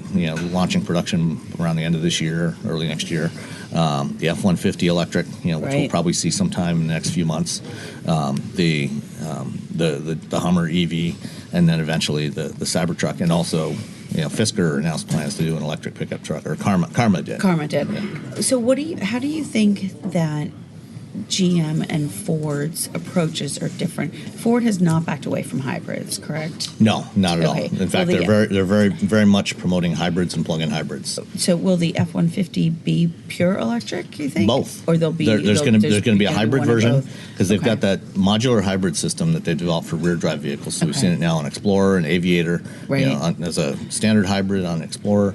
launching production around the end of this year, early next year. The F-150 electric, which we'll probably see sometime in the next few months. The Hummer EV, and then eventually the Cybertruck, and also Fisker announced plans to do an electric pickup truck, or Karma did. Yeah. So how do you think that GM and Ford's approaches are different? Ford has not backed away from hybrids, correct? No, not at all. In fact, they're very much promoting hybrids and plug-in hybrids. So will the F-150 be pure electric, you think? Both. Or there's going to be a hybrid version, because they've got that modular hybrid system that they developed for rear drive vehicles. So we've seen it now on Explorer and Aviator, as a standard hybrid on Explorer,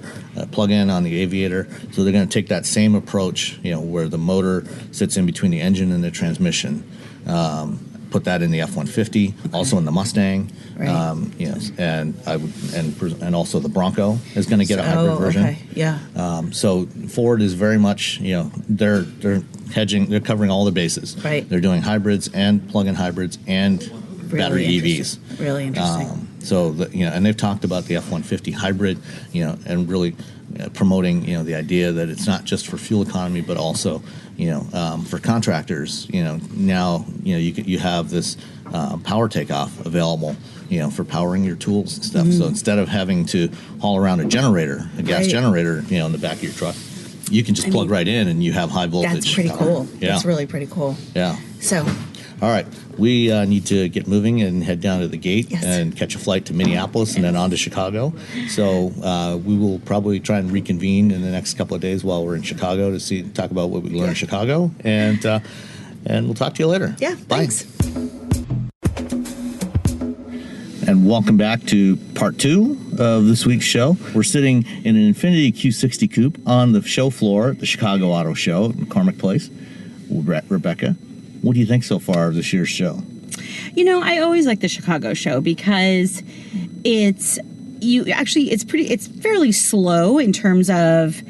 plug-in on the Aviator. So they're going to take that same approach, where the motor sits in between the engine and the transmission. Put that in the F-150, also in the Mustang, and also the Bronco is going to get a hybrid version. Okay. Yeah. So Ford is very much, they're hedging, they're covering all the bases. Right. They're doing hybrids and plug-in hybrids and battery EVs. Really interesting. And they've talked about the F-150 hybrid, and really promoting, the idea that it's not just for fuel economy, but also, for contractors, now, you have this power takeoff available, for powering your tools and stuff. So instead of having to haul around a gas generator, in the back of your truck, you can just plug right in and you have high voltage. That's pretty cool. Yeah. That's really pretty cool. Yeah. So. All right. We need to get moving and head down to the gate and catch a flight to Minneapolis and then on to Chicago. So we will probably try and reconvene in the next couple of days while we're in Chicago to talk about what we learned in Chicago. And we'll talk to you later. Yeah, Bye. thanks. And welcome back to part 2 of this week's show. We're sitting in an Infiniti Q60 coupe on the show floor at the Chicago Auto Show at McCormick Place. Rebecca, what do you think so far of this year's show? I always like the Chicago show because it's fairly slow in terms of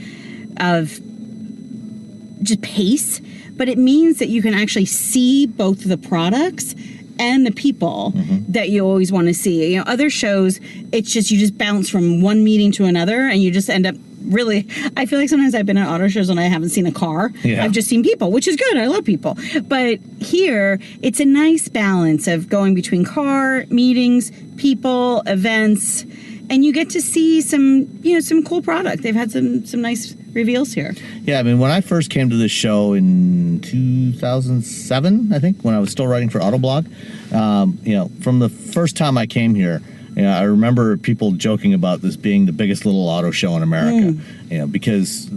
just pace, but it means that you can actually see both the products and the people that you always want to see. Other shows, it's just you just bounce from one meeting to another and you just end up really, I feel like sometimes I've been at auto shows and I haven't seen a car. Yeah. I've just seen people, which is good. I love people. But here, it's a nice balance of going between car, meetings, people, events, and you get to see some cool product. They've had some nice reveals here. Yeah, when I first came to this show in 2007, I think, when I was still writing for Autoblog, from the first time I came here, I remember people joking about this being the biggest little auto show in America. Because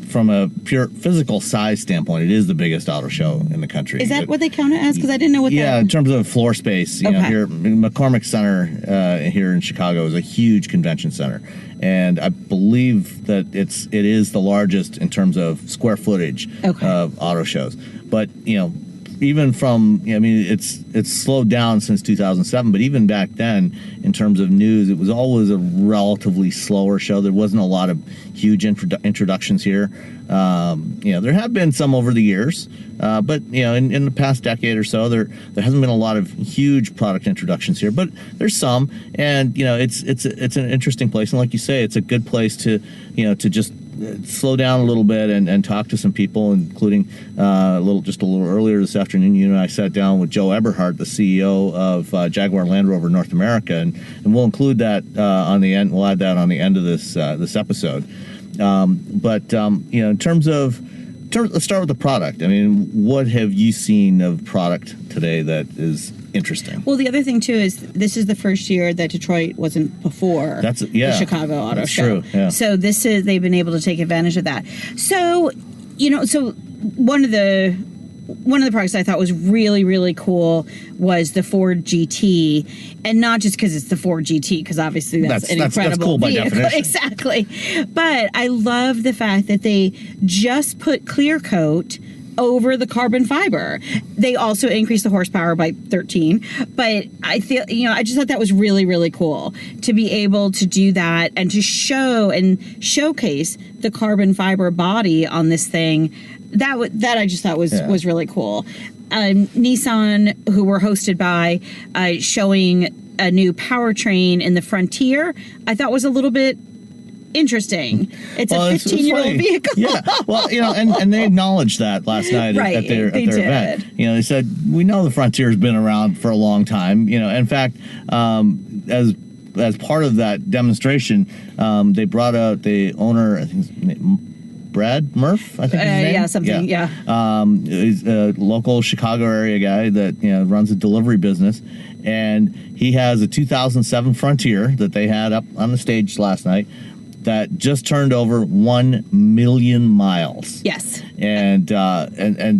from a pure physical size standpoint, it is the biggest auto show in the country. Is that what they count it as? Because I didn't know what that. Yeah, in terms of floor space, here McCormick Center here in Chicago is a huge convention center, and I believe that it is the largest in terms of square footage of auto shows. But even from, it's slowed down since 2007, but even back then, in terms of news, it was always a relatively slower show. There wasn't a lot of huge introductions here. There have been some over the years, but in the past decade or so, there hasn't been a lot of huge product introductions here. But there's some, and it's an interesting place, and like you say, it's a good place to just slow down a little bit and talk to some people, including a little earlier this afternoon. You and I sat down with Joe Eberhardt, the CEO of Jaguar Land Rover North America, and we'll include that on the end. We'll add that on the end of this episode. In terms of, let's start with the product. What have you seen of product today that is interesting? Well, the other thing too is this is the first year that Detroit wasn't before the Chicago Auto Show. True, yeah. So they've been able to take advantage of that. So one of the products I thought was really, really cool was the Ford GT, and not just because it's the Ford GT, because obviously that's an incredible cool by vehicle. Definition. Exactly. But I love the fact that they just put clear coat over the carbon fiber. They also increased the horsepower by 13. But I feel, I just thought that was really, really cool to be able to do that and to show and showcase the carbon fiber body on this thing. That I just thought was really cool. Nissan, who were hosted by, showing a new powertrain in the Frontier, I thought was a little bit interesting. It's a 15-year-old vehicle. Yeah. Well, and they acknowledged that last night at their event. They said, we know the Frontier's been around for a long time. In fact, as part of that demonstration, they brought out the owner, I think his name, Brad Murph, I think his name? Yeah, something, yeah. He's a local Chicago area guy that, runs a delivery business. And he has a 2007 Frontier that they had up on the stage last night that just turned over 1 million miles. Yes. And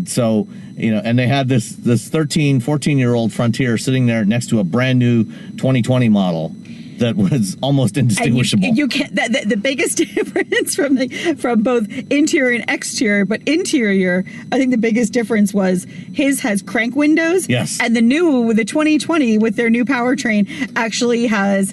so, and they had this 13, 14-year-old Frontier sitting there next to a brand new 2020 model that was almost indistinguishable. You can't. The biggest difference from both interior and exterior, but interior, I think the biggest difference was his has crank windows. Yes. And the 2020 with their new powertrain actually has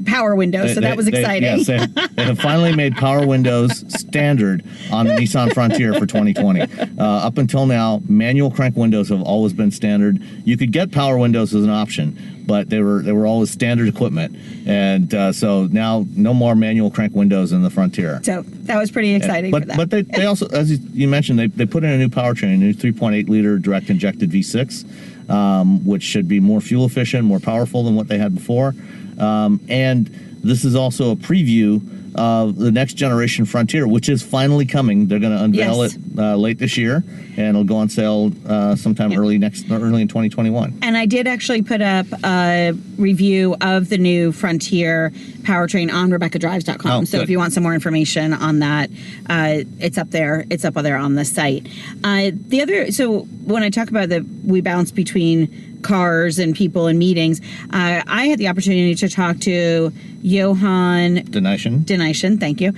power windows. So that was exciting. They have finally made power windows standard on the Nissan Frontier for 2020. Up until now, manual crank windows have always been standard. You could get power windows as an option, but they were always standard equipment. And so now no more manual crank windows in the Frontier. So that was pretty exciting for them. But they also, as you mentioned, they put in a new powertrain, a new 3.8-liter direct injected V6, which should be more fuel efficient, more powerful than what they had before. And this is also a preview of the next generation Frontier, which is finally coming. They're going to unveil it late this year, and it'll go on sale sometime early in 2021. And I did actually put up a review of the new Frontier powertrain on RebeccaDrives.com. So if you want some more information on that, it's up there. It's up there on the site. So when I talk about we bounce between cars and people and meetings, I had the opportunity to talk to Johan Denischen, thank you,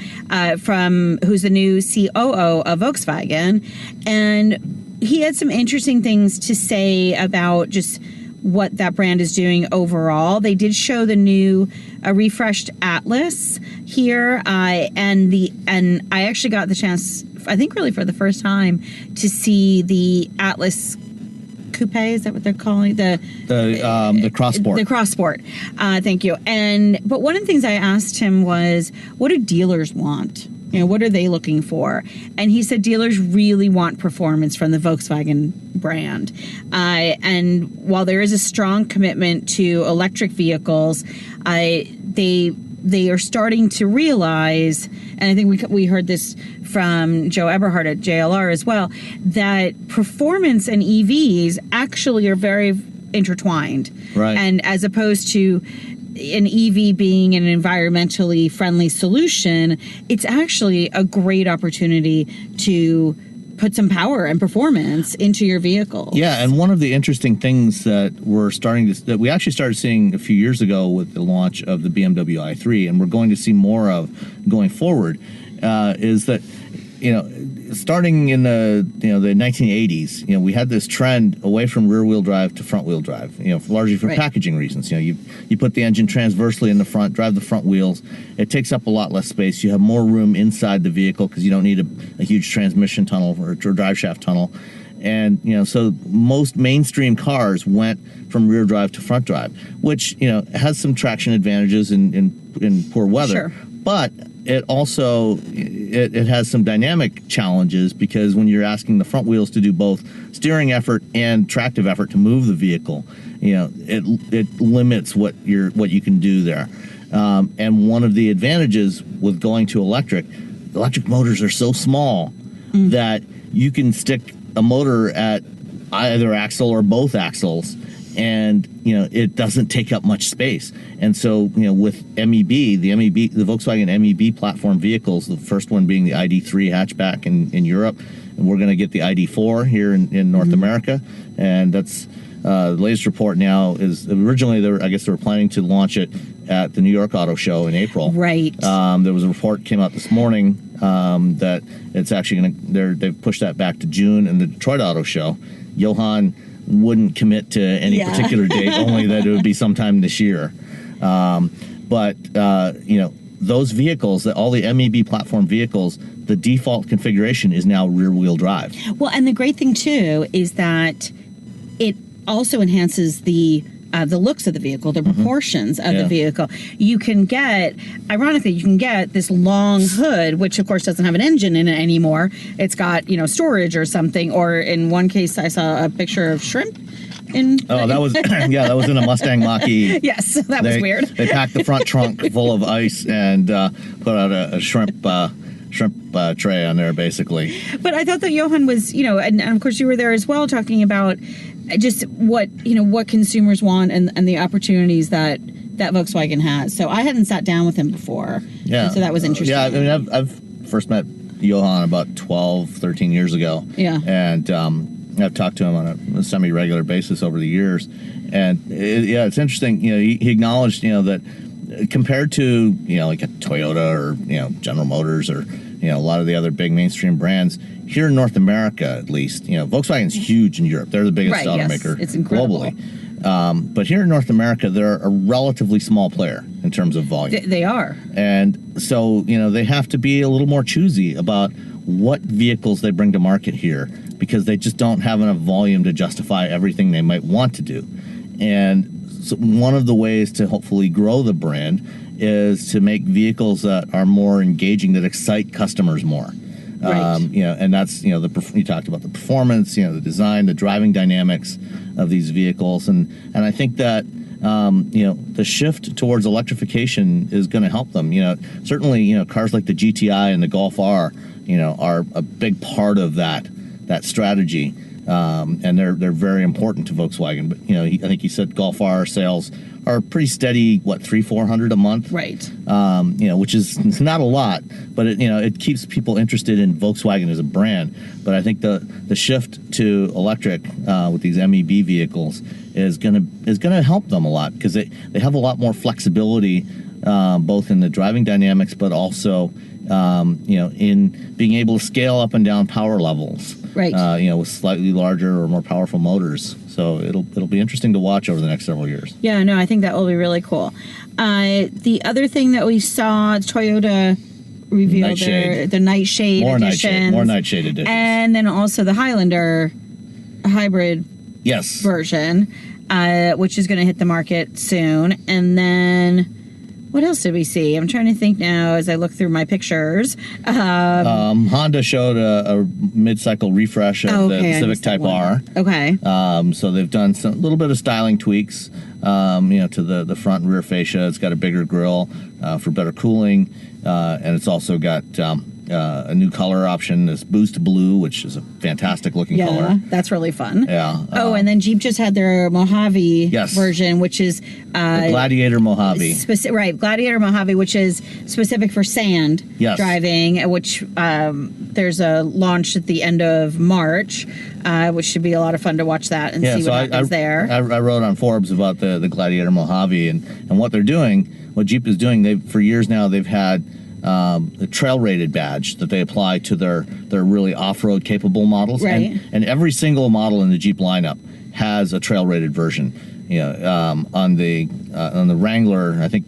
who's the new COO of Volkswagen, and he had some interesting things to say about just what that brand is doing overall. They did show the new refreshed Atlas here, and I actually got the chance, I think really for the first time, to see the Atlas Coupe, is that what they're calling the Cross-Sport? The Cross-Sport. Thank you. But one of the things I asked him was, what do dealers want? What are they looking for? And he said dealers really want performance from the Volkswagen brand. And while there is a strong commitment to electric vehicles, they are starting to realize, and I think we heard this from Joe Eberhardt at JLR as well, that performance and EVs actually are very intertwined. Right. And as opposed to an EV being an environmentally friendly solution, it's actually a great opportunity to put some power and performance into your vehicle. Yeah, and one of the interesting things that we actually started seeing a few years ago with the launch of the BMW i3, and we're going to see more of going forward, is that starting in the 1980s, we had this trend away from rear-wheel drive to front-wheel drive, largely for packaging reasons. You put the engine transversely in the front, drive the front wheels. It takes up a lot less space. You have more room inside the vehicle because you don't need a huge transmission tunnel or drive shaft tunnel. And, so most mainstream cars went from rear drive to front drive, which, has some traction advantages in poor weather. Sure. But it also it has some dynamic challenges because when you're asking the front wheels to do both steering effort and tractive effort to move the vehicle, it limits what you can do there. And one of the advantages with going to electric motors are so small that you can stick a motor at either axle or both axles, and it doesn't take up much space. And so with MEB, the Volkswagen MEB platform vehicles, the first one being the ID3 hatchback in Europe, and we're going to get the ID4 here in North America, and that's The latest report now is originally I guess they were planning to launch it at the New York Auto Show in April. Right. There was a report came out this morning that it's actually going to. They've pushed that back to June, and the Detroit Auto Show. Johan wouldn't commit to any particular date, only that it would be sometime this year. But those vehicles, all the MEB platform vehicles, the default configuration is now rear-wheel drive. Well, and the great thing too is that it also enhances the looks of the vehicle, the proportions of the vehicle. You can get this long hood, which of course doesn't have an engine in it anymore. It's got, storage or something. Or in one case, I saw a picture of shrimp. That was that was in a Mustang Mach-E. Yes, that was weird. They packed the front trunk full of ice and put out a shrimp tray on there, basically. But I thought that Johan was, and of course you were there as well, talking about just what consumers want and the opportunities that Volkswagen has. So I hadn't sat down with him before. Yeah. So that was interesting. Yeah, I mean, I've first met Johan about 12, 13 years ago. Yeah. And I've talked to him on a semi-regular basis over the years. And it's interesting, he acknowledged, that compared to, like a Toyota or, General Motors or, a lot of the other big mainstream brands, here in North America, at least, Volkswagen's huge in Europe. They're the biggest automaker globally. But here in North America, they're a relatively small player in terms of volume. They are. And so, they have to be a little more choosy about what vehicles they bring to market here, because they just don't have enough volume to justify everything they might want to do. And so one of the ways to hopefully grow the brand is to make vehicles that are more engaging, that excite customers more. Right. And that's, you talked about the performance, the design, the driving dynamics of these vehicles. And I think that, the shift towards electrification is going to help them. Certainly, cars like the GTI and the Golf R, are a big part of that strategy. And they're very important to Volkswagen. But, I think he said Golf R sales are pretty steady, 300-400 a month? Right. Which is not a lot, but it keeps people interested in Volkswagen as a brand. But I think the shift to electric with these MEB vehicles is gonna help them a lot, because they have a lot more flexibility, both in the driving dynamics, but also in being able to scale up and down power levels. Right. With slightly larger or more powerful motors. So it'll be interesting to watch over the next several years. Yeah, no, I think that will be really cool. The other thing that we saw, Toyota revealed the Nightshade edition. More Nightshade editions. And then also the Highlander hybrid version, which is going to hit the market soon. And then what else did we see? I'm trying to think now as I look through my pictures. Honda showed a mid-cycle refresh of the Civic Type R. Okay. So they've done a little bit of styling tweaks, to the front and rear fascia. It's got a bigger grille for better cooling, and it's also got a new color option, this Boost Blue, which is a fantastic looking color. Yeah, that's really fun. Yeah. And then Jeep just had their Mojave version, which is the Gladiator Mojave. Gladiator Mojave, which is specific for sand driving, which there's a launch at the end of March, which should be a lot of fun to watch that and see what happens there. I wrote on Forbes about the Gladiator Mojave and what they're doing, what Jeep is doing. For years now, they've had the trail rated badge that they apply to their really off-road capable models. Right. And every single model in the Jeep lineup has a trail rated version. On the Wrangler, I think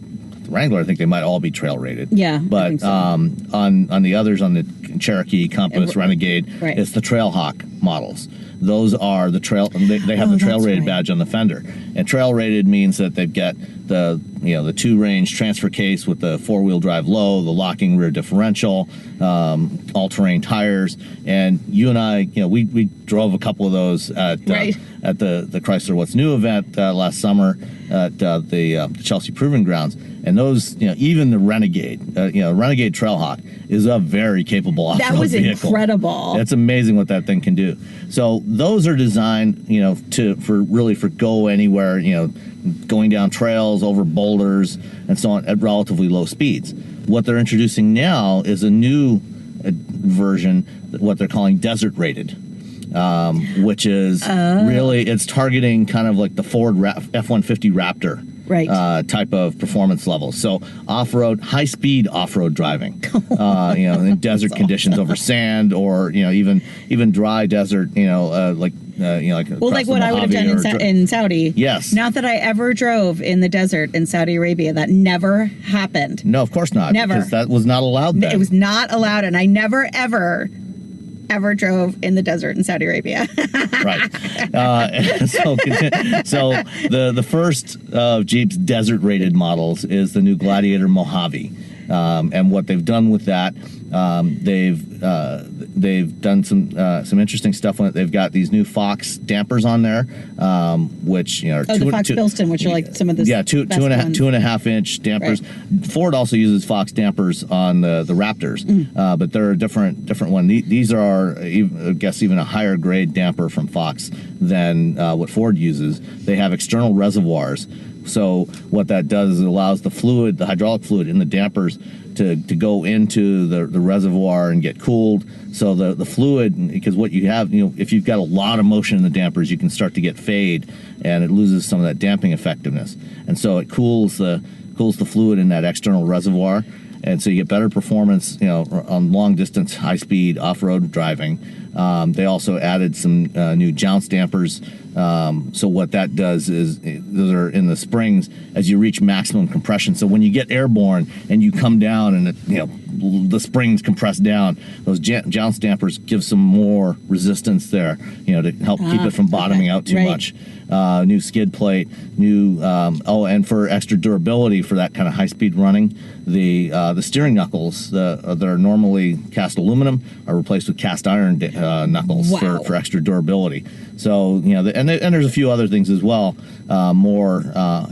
they might all be trail rated. Yeah. But I think so. on the others, on the Cherokee, Compass, Renegade, it's the Trailhawk models. Those are the trail. They have the trail rated badge on the fender, and trail rated means that they've got the 2-range transfer case with the 4-wheel drive low, the locking rear differential, all terrain tires, and you and I, we drove a couple of those at the Chrysler What's New event last summer at the Chelsea Proving Grounds. And those, even the Renegade, Renegade Trailhawk is a very capable off-road vehicle. That was incredible. It's amazing what that thing can do. So those are designed, for go anywhere, going down trails, over boulders, and so on at relatively low speeds. What they're introducing now is a new version, what they're calling desert rated. which is really, it's targeting kind of like the Ford F-150 Raptor. Right. Type of performance level. So off-road, high-speed off-road driving, in desert conditions over sand, or even dry desert, like like what I would have done in Saudi. Yes. Not that I ever drove in the desert in Saudi Arabia. That never happened. No, of course not. Never. Because that was not allowed then. It was not allowed, and I never ever drove in the desert in Saudi Arabia. Right. So the first of Jeep's desert-rated models is the new Gladiator Mojave. And what they've done with that, they've done some interesting stuff on it. They've got these new Fox dampers on there, which are the Fox Bilston, which are like some of the two and a half inch dampers. Right. Ford also uses Fox dampers on the Raptors, but they're a different one. These are, I guess, even a higher grade damper from Fox than what Ford uses. They have external reservoirs. So what that does is it allows the hydraulic fluid in the dampers to go into the reservoir and get cooled. So the fluid, because what you have, if you've got a lot of motion in the dampers, you can start to get fade, and it loses some of that damping effectiveness. And so it cools the fluid in that external reservoir, and so you get better performance, on long distance, high speed off-road driving. They also added some new jounce dampers. So what that does is those are in the springs as you reach maximum compression. So when you get airborne and you come down and the springs compress down, those jounce dampers give some more resistance there, to help keep it from bottoming out too much. New skid plate, and for extra durability for that kind of high speed running, the steering knuckles that are normally cast aluminum are replaced with cast iron knuckles for extra durability. So and there's a few other things as well. More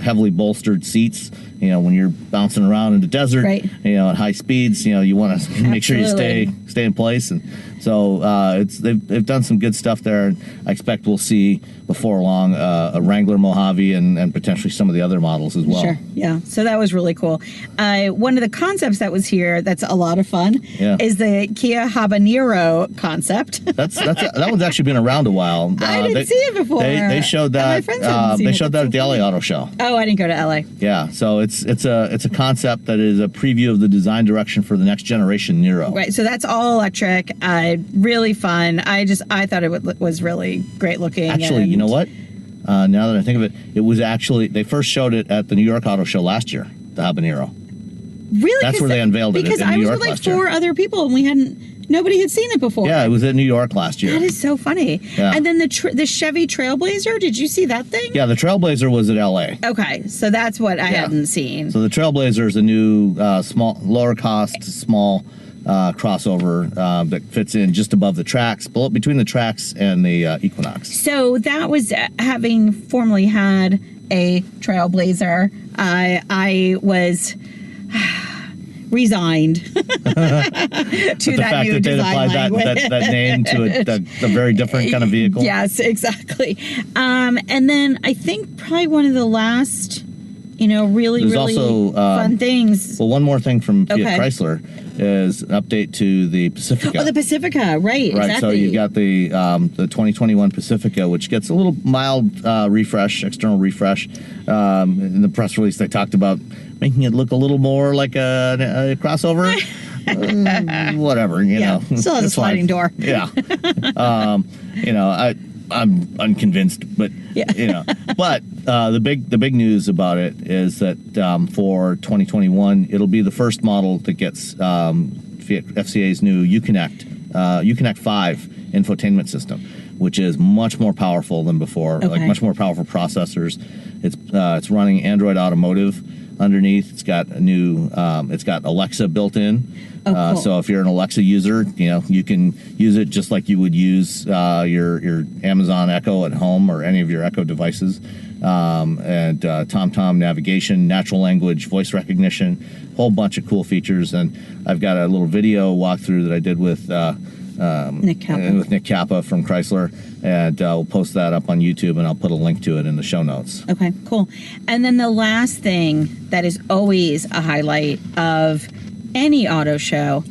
heavily bolstered seats. When you're bouncing around in the desert, right. At high speeds, you want to make sure you stay in place. And so they've done some good stuff there. And I expect we'll see before long a Wrangler Mojave and potentially some of the other models as well. Sure, yeah. So that was really cool. One of the concepts that was here that's a lot of fun is the Kia Habanero concept. That one's actually been around a while. I didn't see it before. They showed that. They showed that at the LA Auto Show. Oh, I didn't go to LA. Yeah, so it's a concept that is a preview of the design direction for the next generation Nero. Right. So that's all electric. Really fun. I thought it was really great looking. Actually, you know what? Now that I think of it, it was actually, they first showed it at the New York Auto Show last year, the Habanero. Really? That's where they unveiled it. Because I was with like 4 other people and nobody had seen it before. Yeah, it was at New York last year. That is so funny. Yeah. And then the Chevy Trailblazer, did you see that thing? Yeah, the Trailblazer was at LA. Okay, so that's what I hadn't seen. So the Trailblazer is a new lower cost, small crossover that fits in just above the tracks, between the tracks and the Equinox. So that was having formerly had a Trailblazer. I was resigned to that new design language. that name to a very different kind of vehicle. Yes, exactly. And then I think probably one of the last, really fun things. Well, one more thing from Fiat Chrysler is an update to the Pacifica. Oh, the Pacifica, right, exactly. So you've got the 2021 Pacifica, which gets a little mild external refresh. In the press release, they talked about making it look a little more like a crossover. Whatever, Still has a sliding door. Yeah. I'm unconvinced, but But the big news about it is that for 2021, it'll be the first model that gets FCA's new Uconnect 5 infotainment system, which is much more powerful than before. Like much more powerful processors. It's running Android Automotive underneath. It's got it's got Alexa built in. Cool. So if you're an Alexa user, you can use it just like you would use your Amazon Echo at home or any of your Echo devices. And TomTom navigation, natural language, voice recognition, whole bunch of cool features. And I've got a little video walkthrough that I did with Nick Kappa from Chrysler, and we'll post that up on YouTube, and I'll put a link to it in the show notes. Okay, cool. And then the last thing that is always a highlight of any auto show,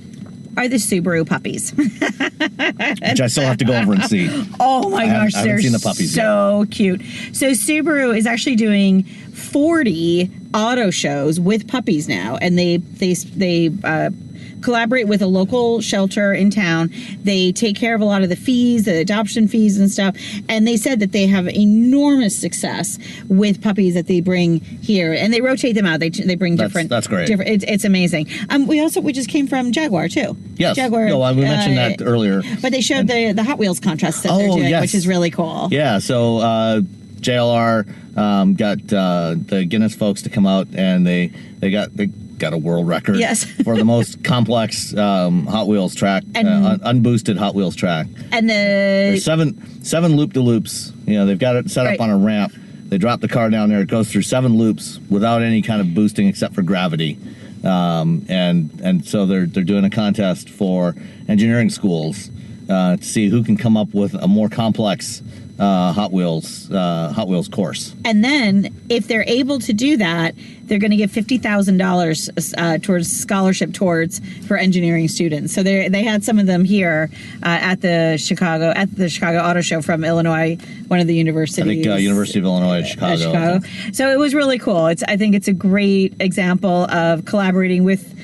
are the Subaru puppies. Which I still have to go over and see. Oh my gosh, I haven't they're seen the puppies so cute. So Subaru is actually doing 40 auto shows with puppies now, and they collaborate with a local shelter in town. They take care of a lot of the fees, the adoption fees and stuff. And they said that they have enormous success with puppies that they bring here, and they rotate them out. They bring different. That's great. It's amazing. We just came from Jaguar too. Yes. Jaguar. No, we mentioned that earlier. But they showed the Hot Wheels contest that they're doing, yes. which is really cool. Yeah. So JLR got the Guinness folks to come out, and they got a world record Yes. for the most complex Hot Wheels track, unboosted Hot Wheels track. And There's seven loop-de-loops. They've got it set up on a ramp. They drop the car down there. It goes through 7 loops without any kind of boosting except for gravity. And so they're doing a contest for engineering schools to see who can come up with a more complex Hot Wheels course. And then, if they're able to do that, they're going to give $50,000 towards scholarship for engineering students. So they had some of them here at the Chicago Auto Show from Illinois, one of the universities. I think University of Illinois at Chicago. So it was really cool. I think it's a great example of collaborating with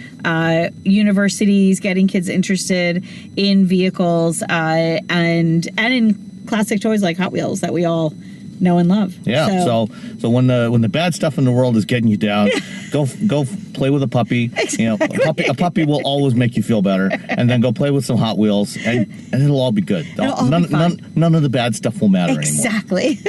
universities, getting kids interested in vehicles and in classic toys like Hot Wheels that we all know and love. Yeah. So when the bad stuff in the world is getting you down, go play with a puppy. Exactly. A puppy will always make you feel better. And then go play with some Hot Wheels, and it'll all be good. None of the bad stuff will matter anymore. Exactly.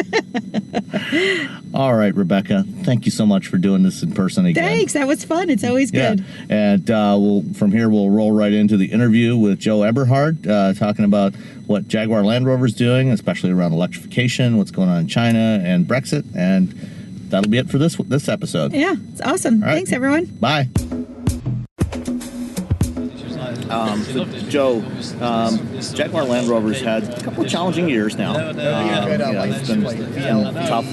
All right, Rebecca. Thank you so much for doing this in person again. Thanks. That was fun. It's always good. Yeah. And from here we'll roll right into the interview with Joe Eberhardt, talking about what Jaguar Land Rover's doing, especially around electrification, what's going on in China, and Brexit. And that'll be it for this episode. Yeah, it's awesome. Right. Thanks, everyone. Bye. So Joe, Jaguar Land Rover's had a couple of challenging years now. It's been tough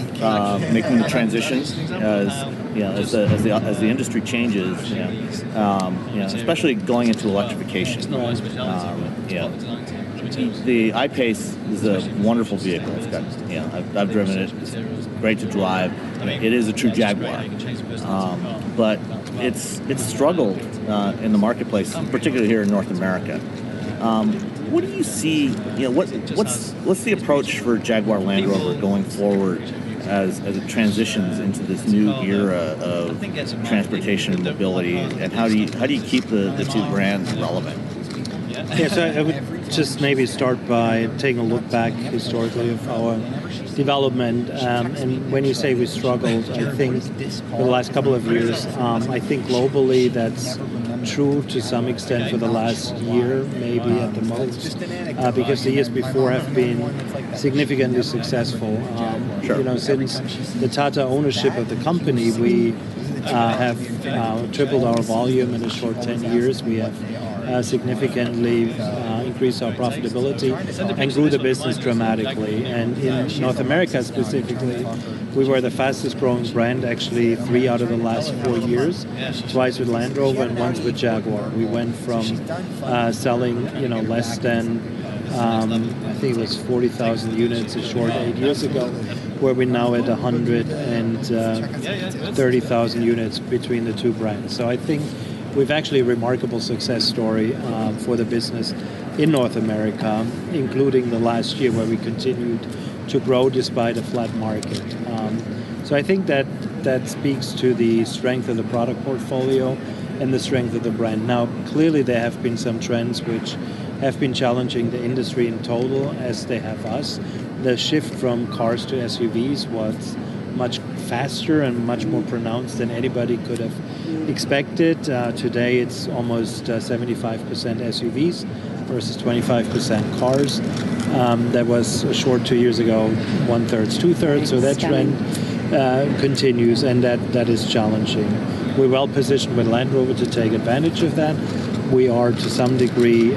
making the transition as the industry changes. Especially going into electrification. The I-Pace is a wonderful vehicle. It's got, I've driven it. It's great to drive. It is a true Jaguar, but it's struggled in the marketplace, particularly here in North America. What do you see? What's the approach for Jaguar Land Rover going forward as it transitions into this new era of transportation and mobility? And how do you keep the two brands relevant? Yeah, so I would just maybe start by taking a look back historically of our development. And when you say we struggled, I think for the last couple of years, I think globally that's true to some extent for the last year, maybe at the most, because the years before have been significantly successful. Since the Tata ownership of the company, we have tripled our volume in a short 10 years. We have significantly increased our profitability and grew the business dramatically. And in North America specifically, we were the fastest growing brand actually 3 out of the last 4 years, twice with Land Rover and once with Jaguar. We went from selling less than I think it was 40,000 units a short 8 years ago, where we're now at 130,000 units between the two brands. So I think we've actually a remarkable success story for the business in North America, including the last year where we continued to grow despite a flat market. So I think that speaks to the strength of the product portfolio and the strength of the brand. Now, clearly there have been some trends which have been challenging the industry in total, as they have us. The shift from cars to SUVs was much faster and much more pronounced than anybody could have expected. Today it's almost 75% SUVs versus 25% cars. That was a short 2 years ago, 1/3, 2/3. So that trend continues, and that is challenging. We're well positioned with Land Rover to take advantage of that. We are to some degree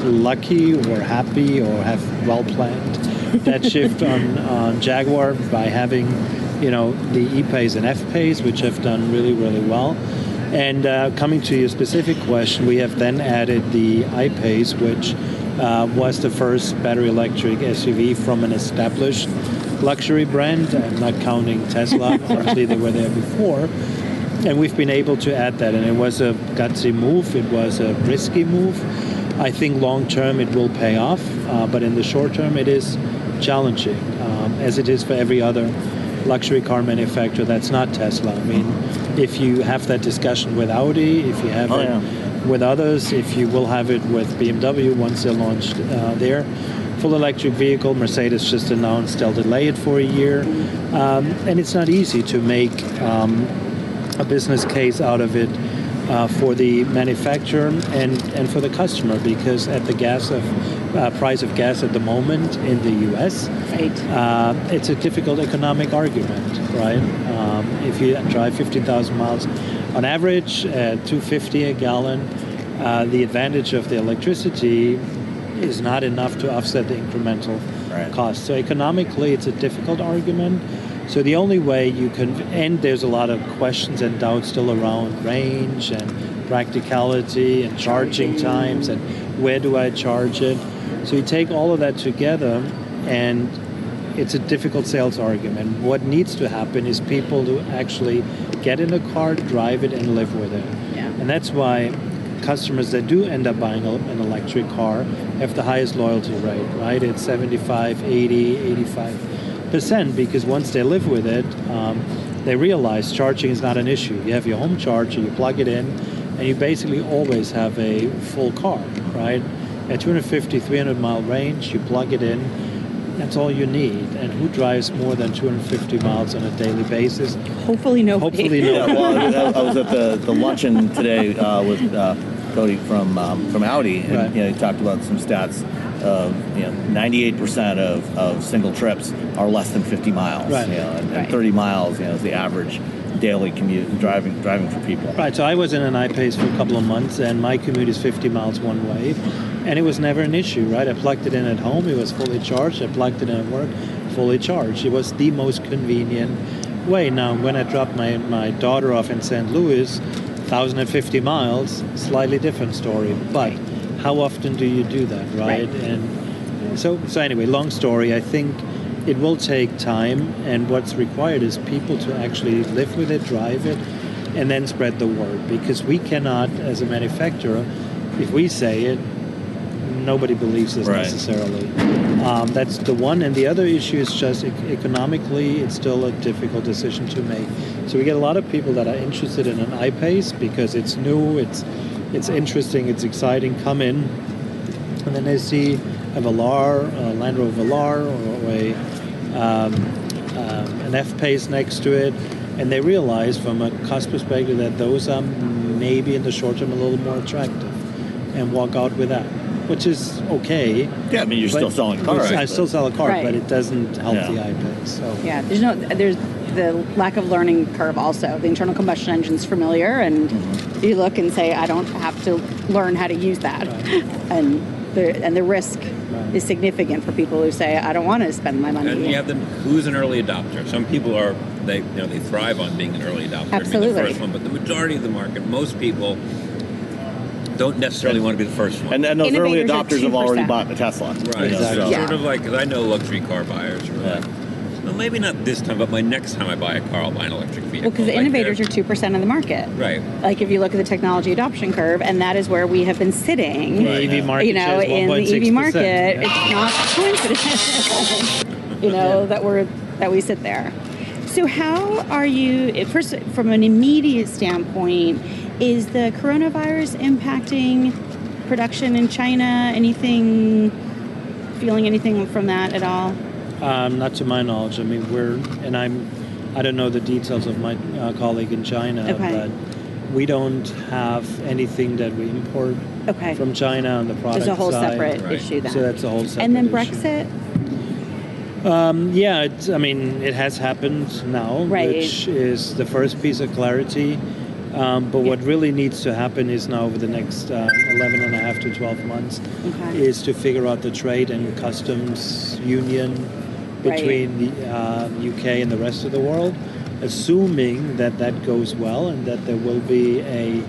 lucky or happy or have well planned that shift on Jaguar by having the E-Pace and F-Pace, which have done really, really well. And coming to your specific question, we have then added the I-Pace, which was the first battery electric SUV from an established luxury brand. I'm not counting Tesla. Obviously, they were there before. And we've been able to add that. And it was a gutsy move. It was a risky move. I think long term it will pay off. But in the short term, it is challenging, as it is for every other luxury car manufacturer that's not Tesla. I mean, if you have that discussion with Audi, if you have it with others, if you will have it with BMW once they're launched their full electric vehicle, Mercedes just announced they'll delay it for a year. And it's not easy to make a business case out of it for the manufacturer and for the customer, because at the price of gas at the moment in the U.S., it's a difficult economic argument, right? If you drive 15,000 miles on average at $2.50 a gallon, the advantage of the electricity is not enough to offset the incremental cost. So economically, it's a difficult argument. So the only way you can, and there's a lot of questions and doubts still around range and practicality and charging times and where do I charge it. So you take all of that together and it's a difficult sales argument. What needs to happen is people to actually get in a car, drive it, and live with it. Yeah. And that's why customers that do end up buying an electric car have the highest loyalty rate, right? It's 75, 80, 85%, because once they live with it, they realize charging is not an issue. You have your home charger, you plug it in, and you basically always have a full car, right? At 250, 300 mile range, you plug it in, that's all you need. And who drives more than 250 miles on a daily basis? Hopefully nobody. Hopefully nobody. Well, I was at the luncheon today with Cody from Audi, and he talked about some stats of 98% of single trips are less than 50 miles, and 30 miles is the average daily commute driving for people. Right. So I was in an I-Pace for a couple of months, and my commute is 50 miles one way, and it was never an issue. Right. I plugged it in at home; it was fully charged. I plugged it in at work, fully charged. It was the most convenient way. Now, when I dropped my daughter off in St. Louis, 1,050 miles, slightly different story. But how often do you do that, right? And so anyway, long story. I think it will take time, and what's required is people to actually live with it, drive it, and then spread the word. Because we cannot, as a manufacturer, if we say it, nobody believes us necessarily. That's the one. And the other issue is just economically, it's still a difficult decision to make. So we get a lot of people that are interested in an I-Pace because it's new, it's interesting, it's exciting, come in, and then they see a Velar, a Land Rover Velar, or an F-Pace next to it, and they realize from a cost perspective that those are maybe in the short term a little more attractive, and walk out with that, which is okay. Yeah, I mean, you're still selling a car. I still sell a car, Right. but it doesn't help the I-Pace. So. Yeah, there's the lack of learning curve also. The internal combustion engine's familiar, and you look and say, I don't have to learn how to use that. And the risk is significant for people who say, I don't want to spend my money. And you have who's an early adopter. Some people are, they thrive on being an early adopter. Absolutely. And being the first one, but the majority of the market, most people don't necessarily want to be the first one. And those early Innovators are adoptors have already 2%. bought a Tesla. Right. So. It's Yeah. sort of like, because I know luxury car buyers who are like, well, maybe not this time, but my next time I buy a car, I'll buy an electric vehicle. Well, because the Like innovators are 2% of the market. Right. Like if you look at the technology adoption curve, and that is where we have been sitting. The EV market In the EV market, Yeah. it's not coincidence. that we sit there. So how are you? First, from an immediate standpoint, is the coronavirus impacting production in China? Feeling anything from that at all? Not to my knowledge. I mean, I don't know the details of my colleague in China, but we don't have anything that we import from China on the product side. There's a whole separate issue then. So that's a whole separate And then issue. Brexit? It has happened now, Right. which is the first piece of clarity. But what really needs to happen is now over the next 11 and a half to 12 months is to figure out the trade and customs union between the UK and the rest of the world. assuming that that goes well and that there will be a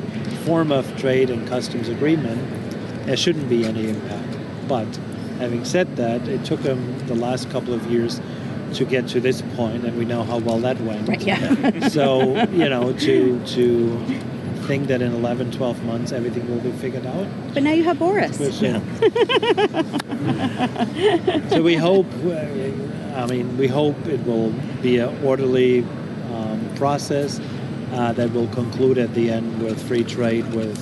form of trade and customs agreement, there shouldn't be any impact. But having said that, it took them the last couple of years to get to this point, and we know how well that went. Right, yeah. So, to think that in 11, 12 months everything will be figured out. But now you have Boris. So we hope, we hope it will be an orderly process that will conclude at the end with free trade with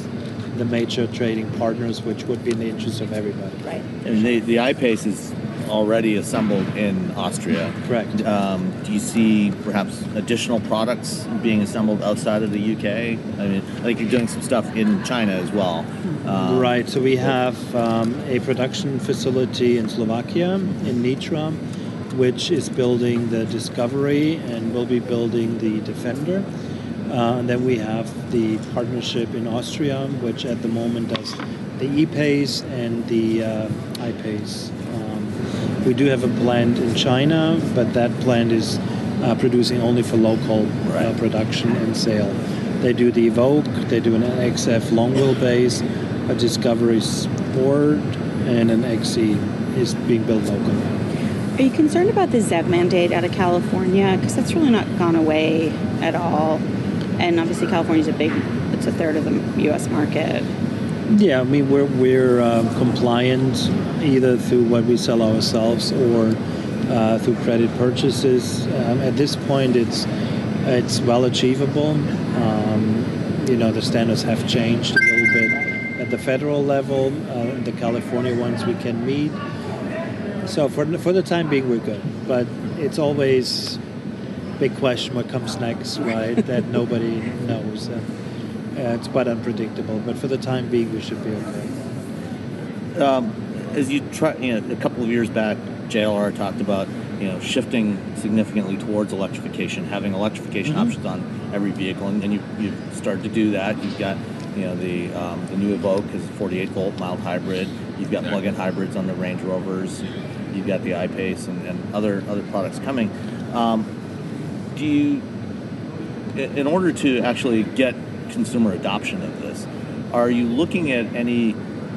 the major trading partners, which would be in the interest of everybody. Right. And the iPace is already assembled in Austria. Correct. Do you see perhaps additional products being assembled outside of the UK? I mean, I think you're doing some stuff in China as well. Right. So we have a production facility in Slovakia, in Nitra, which is building the Discovery and will be building the Defender. And then we have the partnership in Austria, which at the moment does the E-Pace and the iPace. We do have a plant in China, but that plant is producing only for local production and sale. They do the Evoque, they do an XF long wheelbase, a Discovery Sport, and an XE is being built locally. Are you concerned about the ZEV mandate out of California? Because that's really not gone away at all. And obviously California's it's a third of the U.S. market. Yeah, I mean, we're compliant either through what we sell ourselves or through credit purchases. At this point, it's well achievable. The standards have changed a little bit at the federal level. The California ones we can meet. So for the time being, we're good. But it's always big question what comes next, right? That nobody knows. It's quite unpredictable, but for the time being, we should be okay. As you try, a couple of years back, JLR talked about shifting significantly towards electrification, having electrification options on every vehicle, and you've started to do that. You've got the new Evoque is 48 volt mild hybrid. You've got plug-in hybrids on the Range Rovers. You've got the iPace and other products coming. Do you, in order to actually get consumer adoption of this, are you looking at any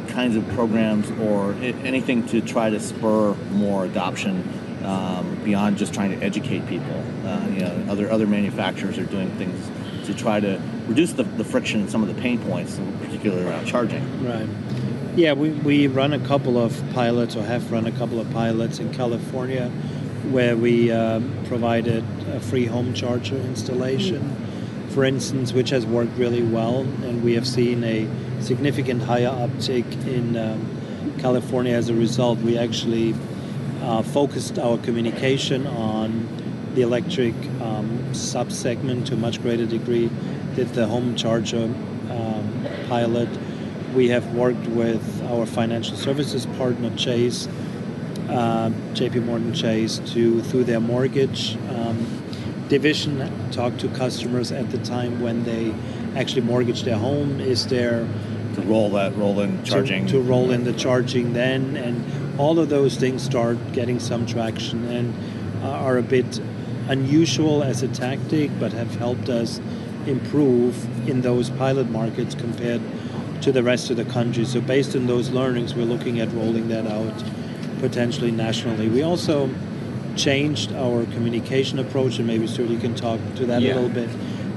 kinds of programs or anything to try to spur more adoption beyond just trying to educate people? Other manufacturers are doing things to try to reduce the friction and some of the pain points, particularly around charging. Right. Yeah, we run a couple of pilots, or have run a couple of pilots in California, where we provided a free home charger installation, for instance, which has worked really well, and we have seen a significant higher uptick in California as a result. We actually focused our communication on the electric sub-segment to a much greater degree, did the home charger pilot. We have worked with our financial services partner, Chase, JP Morgan Chase, through their mortgage division, talk to customers at the time when they actually mortgage their home. Is there to roll in charging, to roll in the charging then, and all of those things start getting some traction and are a bit unusual as a tactic, but have helped us improve in those pilot markets compared to the rest of the country. So based on those learnings, we're looking at rolling that out potentially nationally. We also changed our communication approach, and maybe Stuart, you can talk to that a little bit,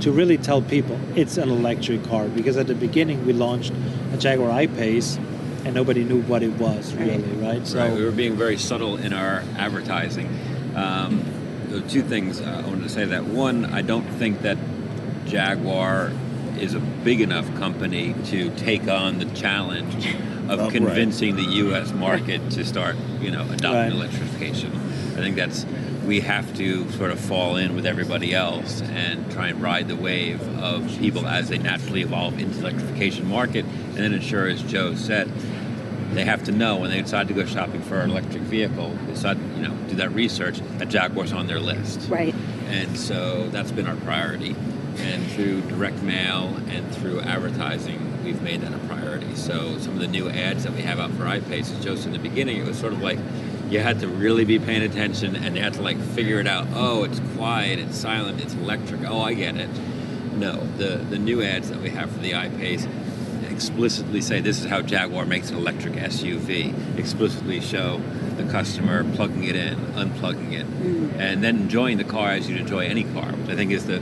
to really tell people it's an electric car. Because at the beginning we launched a Jaguar I-Pace and nobody knew what it was really, right? So we were being very subtle in our advertising. There are two things I wanted to say. That one, I don't think that Jaguar is a big enough company to take on the challenge of convincing the U.S. market to start, adopting electrification. I think we have to sort of fall in with everybody else and try and ride the wave of people as they naturally evolve into the electrification market, and then ensure, as Joe said, they have to know when they decide to go shopping for an electric vehicle, decide, do that research, that Jaguar's on their list. Right. And so that's been our priority. And through direct mail and through advertising, we've made that a priority. So some of the new ads that we have out for iPace, as Joe said in the beginning, it was sort of like, you had to really be paying attention, and you had to like figure it out. Oh, it's quiet, it's silent, it's electric. Oh, I get it. No, the new ads that we have for the I-Pace explicitly say this is how Jaguar makes an electric SUV. Explicitly show the customer plugging it in, unplugging it, and then enjoying the car as you'd enjoy any car, which I think is the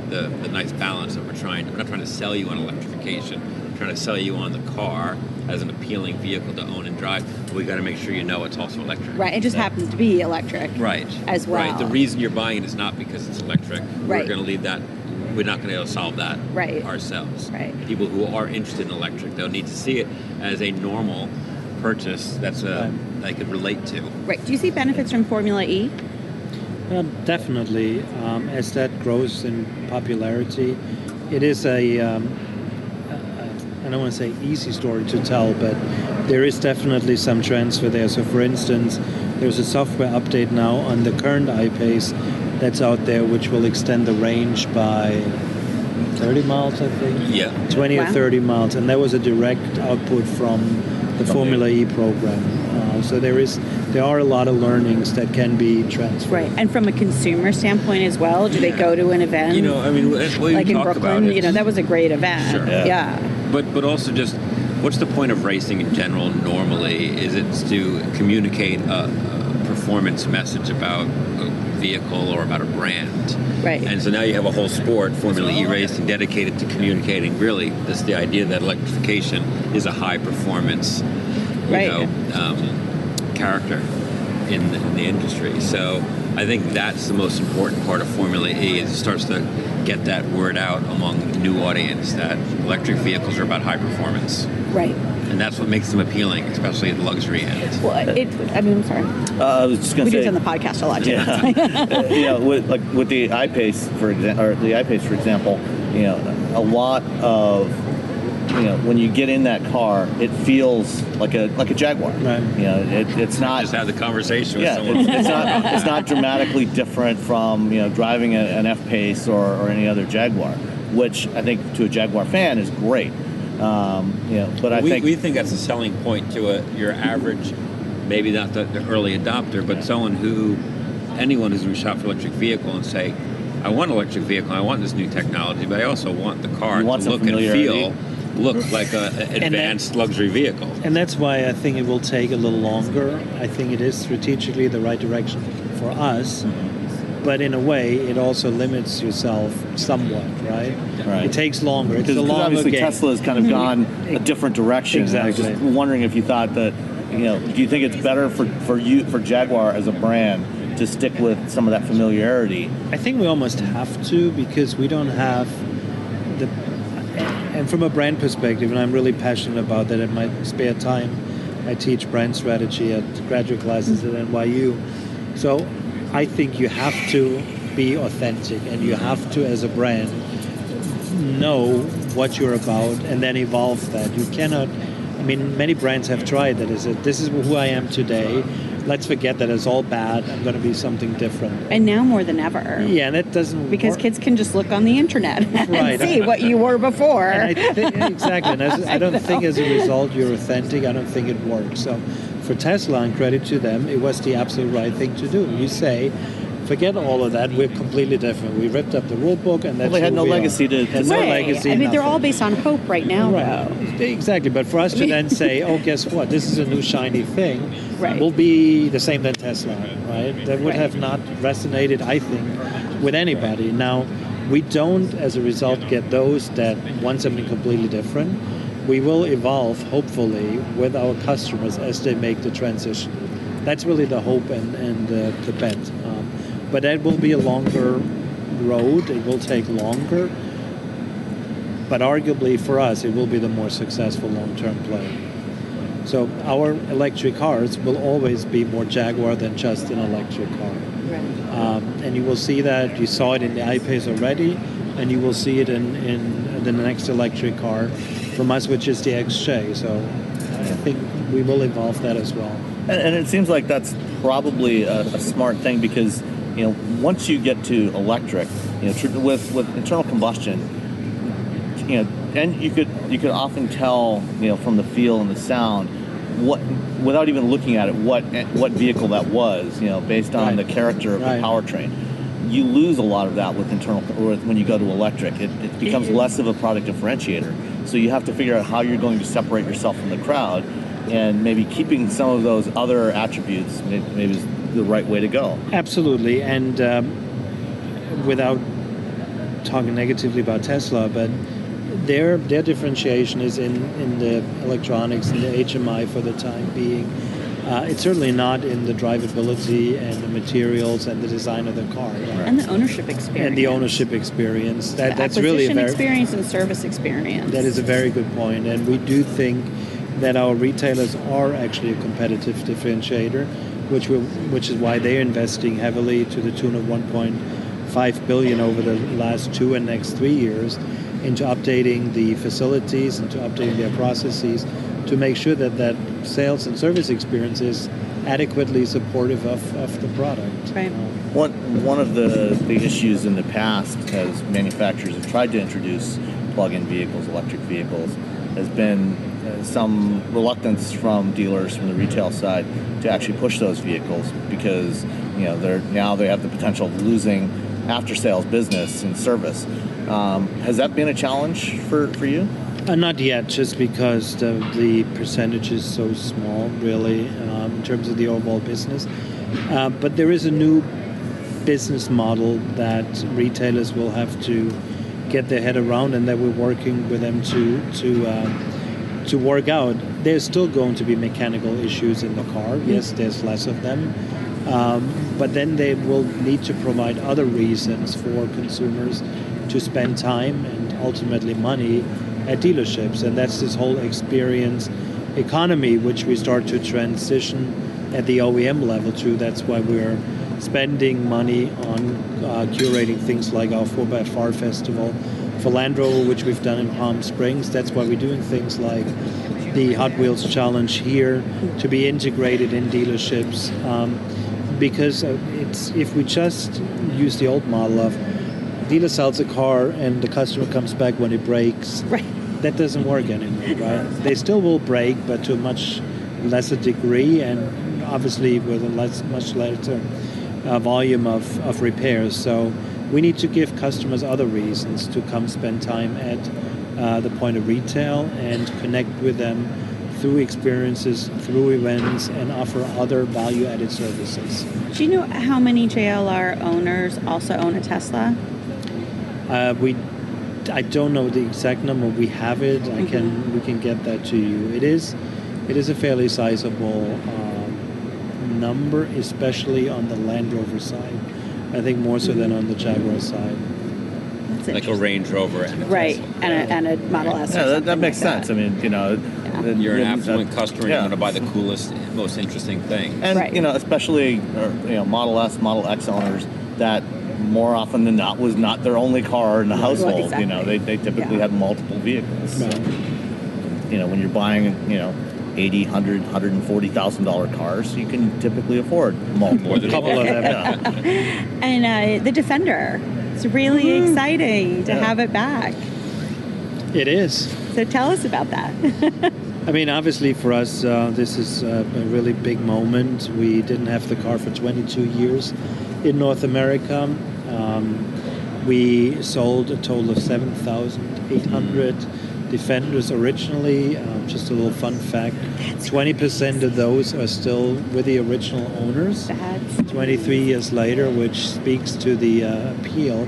nice balance that we're not trying to sell you on electrification. We're trying to sell you on the car as an appealing vehicle to own and drive, but we got to make sure you know it's also electric. Right, it just happens to be electric. Right. As well. Right. The reason you're buying it is not because it's electric. Right. We're going to leave that. We're not going to be able to solve that ourselves. Right. People who are interested in electric, they'll need to see it as a normal purchase that's they could relate to. Right. Do you see benefits from Formula E? Definitely. As that grows in popularity, it is I don't want to say easy story to tell, but there is definitely some transfer there. So for instance, there's a software update now on the current I-Pace that's out there, which will extend the range by 30 miles, I think. Yeah. 20 or 30 miles. And that was a direct output from the Formula E program. So there are a lot of learnings that can be transferred. Right. And from a consumer standpoint as well, do they go to an event? I mean, like in Brooklyn, that was a great event. Sure. Yeah. But also just, what's the point of racing in general normally? Is it to communicate a performance message about a vehicle or about a brand? Right. And so now you have a whole sport, Formula E racing, dedicated to communicating really this the idea that electrification is a high performance character in the industry. So I think that's the most important part of Formula E, is it starts to get that word out among the new audience that electric vehicles are about high performance. Right. And that's what makes them appealing, especially at the luxury end. Well, I'm sorry. I was just going to say, we do this on the podcast a lot too. Yeah. With the I-Pace for example, a lot of when you get in that car, it feels like a Jaguar. Right. It's not. Just had the conversation with someone. It's not dramatically different from driving an F-Pace or any other Jaguar, which I think to a Jaguar fan is great. But we think that's a selling point to your average, maybe not the early adopter, but anyone who's going to shop for electric vehicle and say, I want an electric vehicle, I want this new technology, but I also want the car to look and look like an advanced luxury vehicle. And that's why I think it will take a little longer. I think it is strategically the right direction for us. But in a way, it also limits yourself somewhat, right? It takes longer. It's a longer obviously game. Tesla has kind of gone a different direction. Exactly. I was just wondering if you thought that, do you think it's better for Jaguar as a brand to stick with some of that familiarity? I think we almost have to, because we don't have and from a brand perspective, and I'm really passionate about that in my spare time, I teach brand strategy at graduate classes at NYU. So I think you have to be authentic, and you have to, as a brand, know what you're about and then evolve that. You cannot, many brands have tried that. This is who I am today. Let's forget that it's all bad. I'm going to be something different. And now more than ever. Yeah, and that doesn't because work. Kids can just look on the internet and see what you were before. And exactly. And I don't think as a result you're authentic. I don't think it works. So for Tesla, and credit to them, it was the absolute right thing to do. You say, forget all of that. We're completely different. We ripped up the rule book, and that's they had no legacy to no legacy. They're all based on hope right now, though. Exactly. But for us to then say, oh, guess what? This is a new shiny thing. Right. Will be the same than Tesla, right? That would have not resonated, I think, with anybody. Now, we don't, as a result, get those that want something completely different. We will evolve, hopefully, with our customers as they make the transition. That's really the hope and the bet. But that will be a longer road. It will take longer. But arguably, for us, it will be the more successful long-term play. So our electric cars will always be more Jaguar than just an electric car. Right. And you will see that. You saw it in the I-Pace already, and you will see it in the next electric car from us, which is the XJ. So I think we will evolve that as well. And it seems like that's probably a smart thing, because once you get to electric, with internal combustion, and you could often tell, from the feel and the sound, what, without even looking at it, what vehicle that was, based on the character of the powertrain. You lose a lot of that with internal, or when you go to electric. It becomes less of a product differentiator. So you have to figure out how you're going to separate yourself from the crowd, and maybe keeping some of those other attributes maybe is the right way to go. Absolutely, and without talking negatively about Tesla, but their differentiation is in the electronics and the HMI for the time being. It's certainly not in the drivability and the materials and the design of the car. Right? And the ownership experience. And the ownership experience. That's really a very experience and service experience. That is a very good point, and we do think that our retailers are actually a competitive differentiator, which is why they're investing heavily to the tune of $1.5 billion over the last 2 and next 3 years into updating the facilities and to updating their processes to make sure that sales and service experience is adequately supportive of the product. Right. One of the issues in the past, as manufacturers have tried to introduce plug-in vehicles, electric vehicles, has been some reluctance from dealers from the retail side to actually push those vehicles because they have the potential of losing after-sales business and service. Has that been a challenge for you? Not yet, just because the percentage is so small, really, in terms of the overall business. But there is a new business model that retailers will have to get their head around, and that we're working with them to work out. There's still going to be mechanical issues in the car. Yes, there's less of them. But then they will need to provide other reasons for consumers to spend time and ultimately money at dealerships. And that's this whole experience economy, which we start to transition at the OEM level to. That's why we're spending money on curating things like our 4x4 festival for Land Rover, which we've done in Palm Springs. That's why we're doing things like the Hot Wheels Challenge here to be integrated in dealerships. Because if we just use the old model of dealer sells a car and the customer comes back when it breaks, right, that doesn't work anymore, right? They still will break, but to a much lesser degree, and obviously with a much lesser volume of repairs. So we need to give customers other reasons to come spend time at the point of retail and connect with them through experiences, through events, and offer other value-added services. Do you know how many JLR owners also own a Tesla? I don't know the exact number. We have it. We can get that to you. It is a fairly sizable number, especially on the Land Rover side. I think more so than on the Jaguar side. That's like a Range Rover and a right, Tesla. and a Model S. Yeah, that makes sense. That. I mean, you're an affluent customer. You're going to buy the coolest, most interesting thing. And right. Especially Model S, Model X owners that more often than not was not their only car in the household. Exactly. They typically had multiple vehicles. So, when you're buying $80,000, $100,000, $140,000 cars, you can typically afford multiple. A couple of them. And the Defender. It's really exciting to have it back. It is. So tell us about that. I mean, obviously for us, this is a really big moment. We didn't have the car for 22 years in North America. We sold a total of 7,800 Defenders originally. Just a little fun fact, 20% of those are still with the original owners. 23 years later, which speaks to the appeal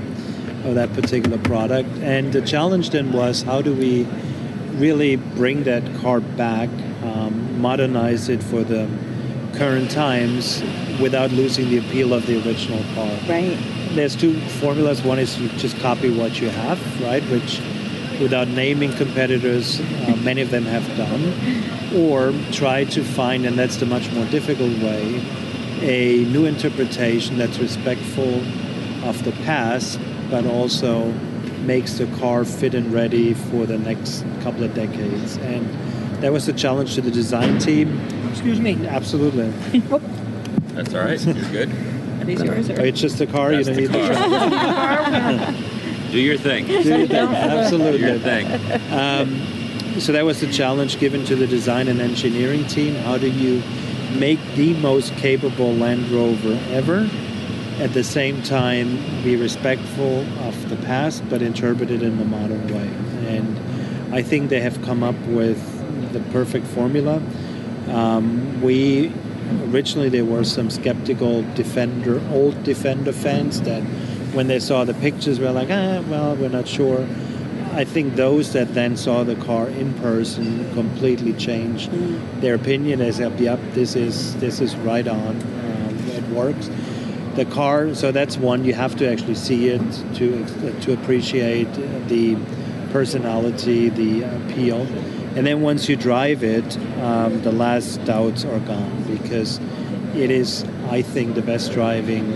of that particular product. And the challenge then was, how do we really bring that car back, modernize it for the current times without losing the appeal of the original car? Right. There's two formulas. One is you just copy what you have, right, which without naming competitors, many of them have done, or try to find, and that's the much more difficult way, a new interpretation that's respectful of the past, but also makes the car fit and ready for the next couple of decades. And that was the challenge to the design team. Excuse me. Absolutely. That's all right. You're good. Are these yours? Or? It's just the car. That's you don't the need car. the Do your thing. Absolutely. Do your thing. So that was the challenge given to the design and engineering team. How do you make the most capable Land Rover ever, at the same time be respectful of the past, but interpret it in the modern way? And I think they have come up with the perfect formula. Originally there were some skeptical old Defender fans that when they saw the pictures were like, well, we're not sure. I think those that then saw the car in person completely changed their opinion. They said, yep, this is right on. It works. The car, so that's one, you have to actually see it to appreciate the personality, the appeal. And then once you drive it, the last doubts are gone, because it is, I think, the best driving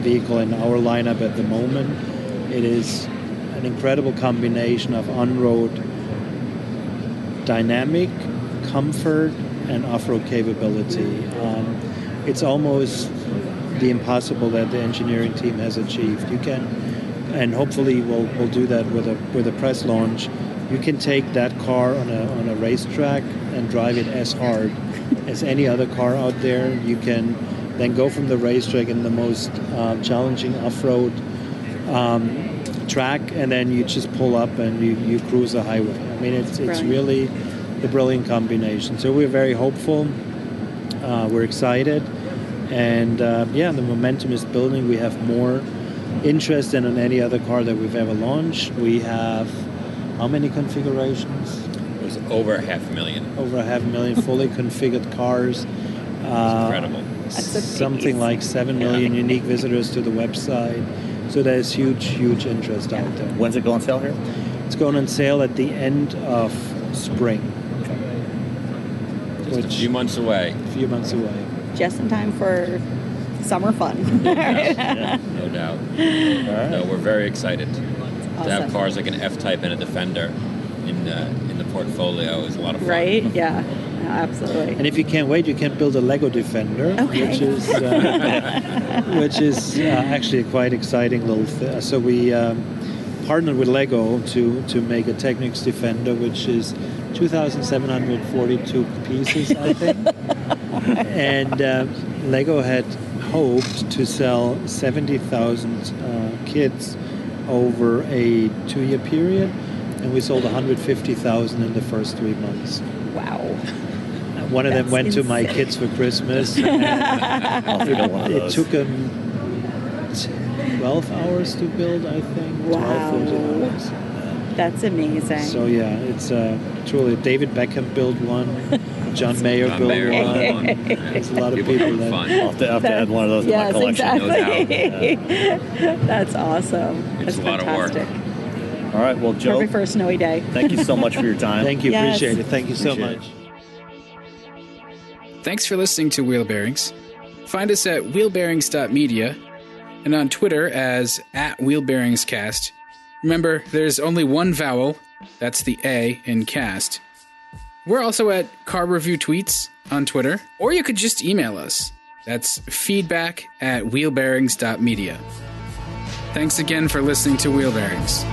vehicle in our lineup at the moment. It is an incredible combination of on-road dynamic, comfort, and off-road capability. It's almost the impossible that the engineering team has achieved. You can, and hopefully we'll do that with a press launch. You can take that car on a racetrack and drive it as hard as any other car out there. You can then go from the racetrack in the most challenging off-road track, and then you just pull up and you cruise the highway. I mean, it's really the brilliant combination. So we're very hopeful. We're excited. And the momentum is building. We have more interest than on any other car that we've ever launched. We have how many configurations? It was over 500,000. Over 500,000 fully configured cars. Incredible. Something like 7 million unique visitors to the website. So there's huge interest out there. When's it go on sale here? It's going on sale at the end of spring. Just a few months away. Just in time for summer fun. Yeah, no doubt. All right. No, we're very excited. Awesome. To have cars like an F-Type and a Defender in the portfolio is a lot of fun. Right? Yeah, absolutely. And if you can't wait, you can build a Lego Defender, which is actually a quite exciting little thing. So we partnered with Lego to make a Technics Defender, which is 2,742 pieces, I think. And Lego had hoped to sell 70,000 kits over a 2-year period, and we sold 150,000 in the first 3 months. Wow. One of them went insane. to my kids for Christmas. It took them 12 hours to build, I think. Wow. 12, 14 hours. That's amazing. So yeah, it's truly. David Beckham built one. John Mayer built one. There's a lot of people that. Fun. I'll have to add one of those to my collection. Exactly. No doubt. That's awesome. It's That's a lot of work. fantastic. All right, well, Joe, Perfect for a snowy day. thank you so much for your time. Thank you. Yes. Appreciate it. Thank you so Appreciate much. Thanks for listening to Wheel Bearings. Find us at wheelbearings.media and on Twitter as @wheelbearingscast. Remember, there's only one vowel, that's the A in cast. We're also at Car Review Tweets on Twitter, or you could just email us. That's feedback@wheelbearings.media. Thanks again for listening to Wheel Bearings.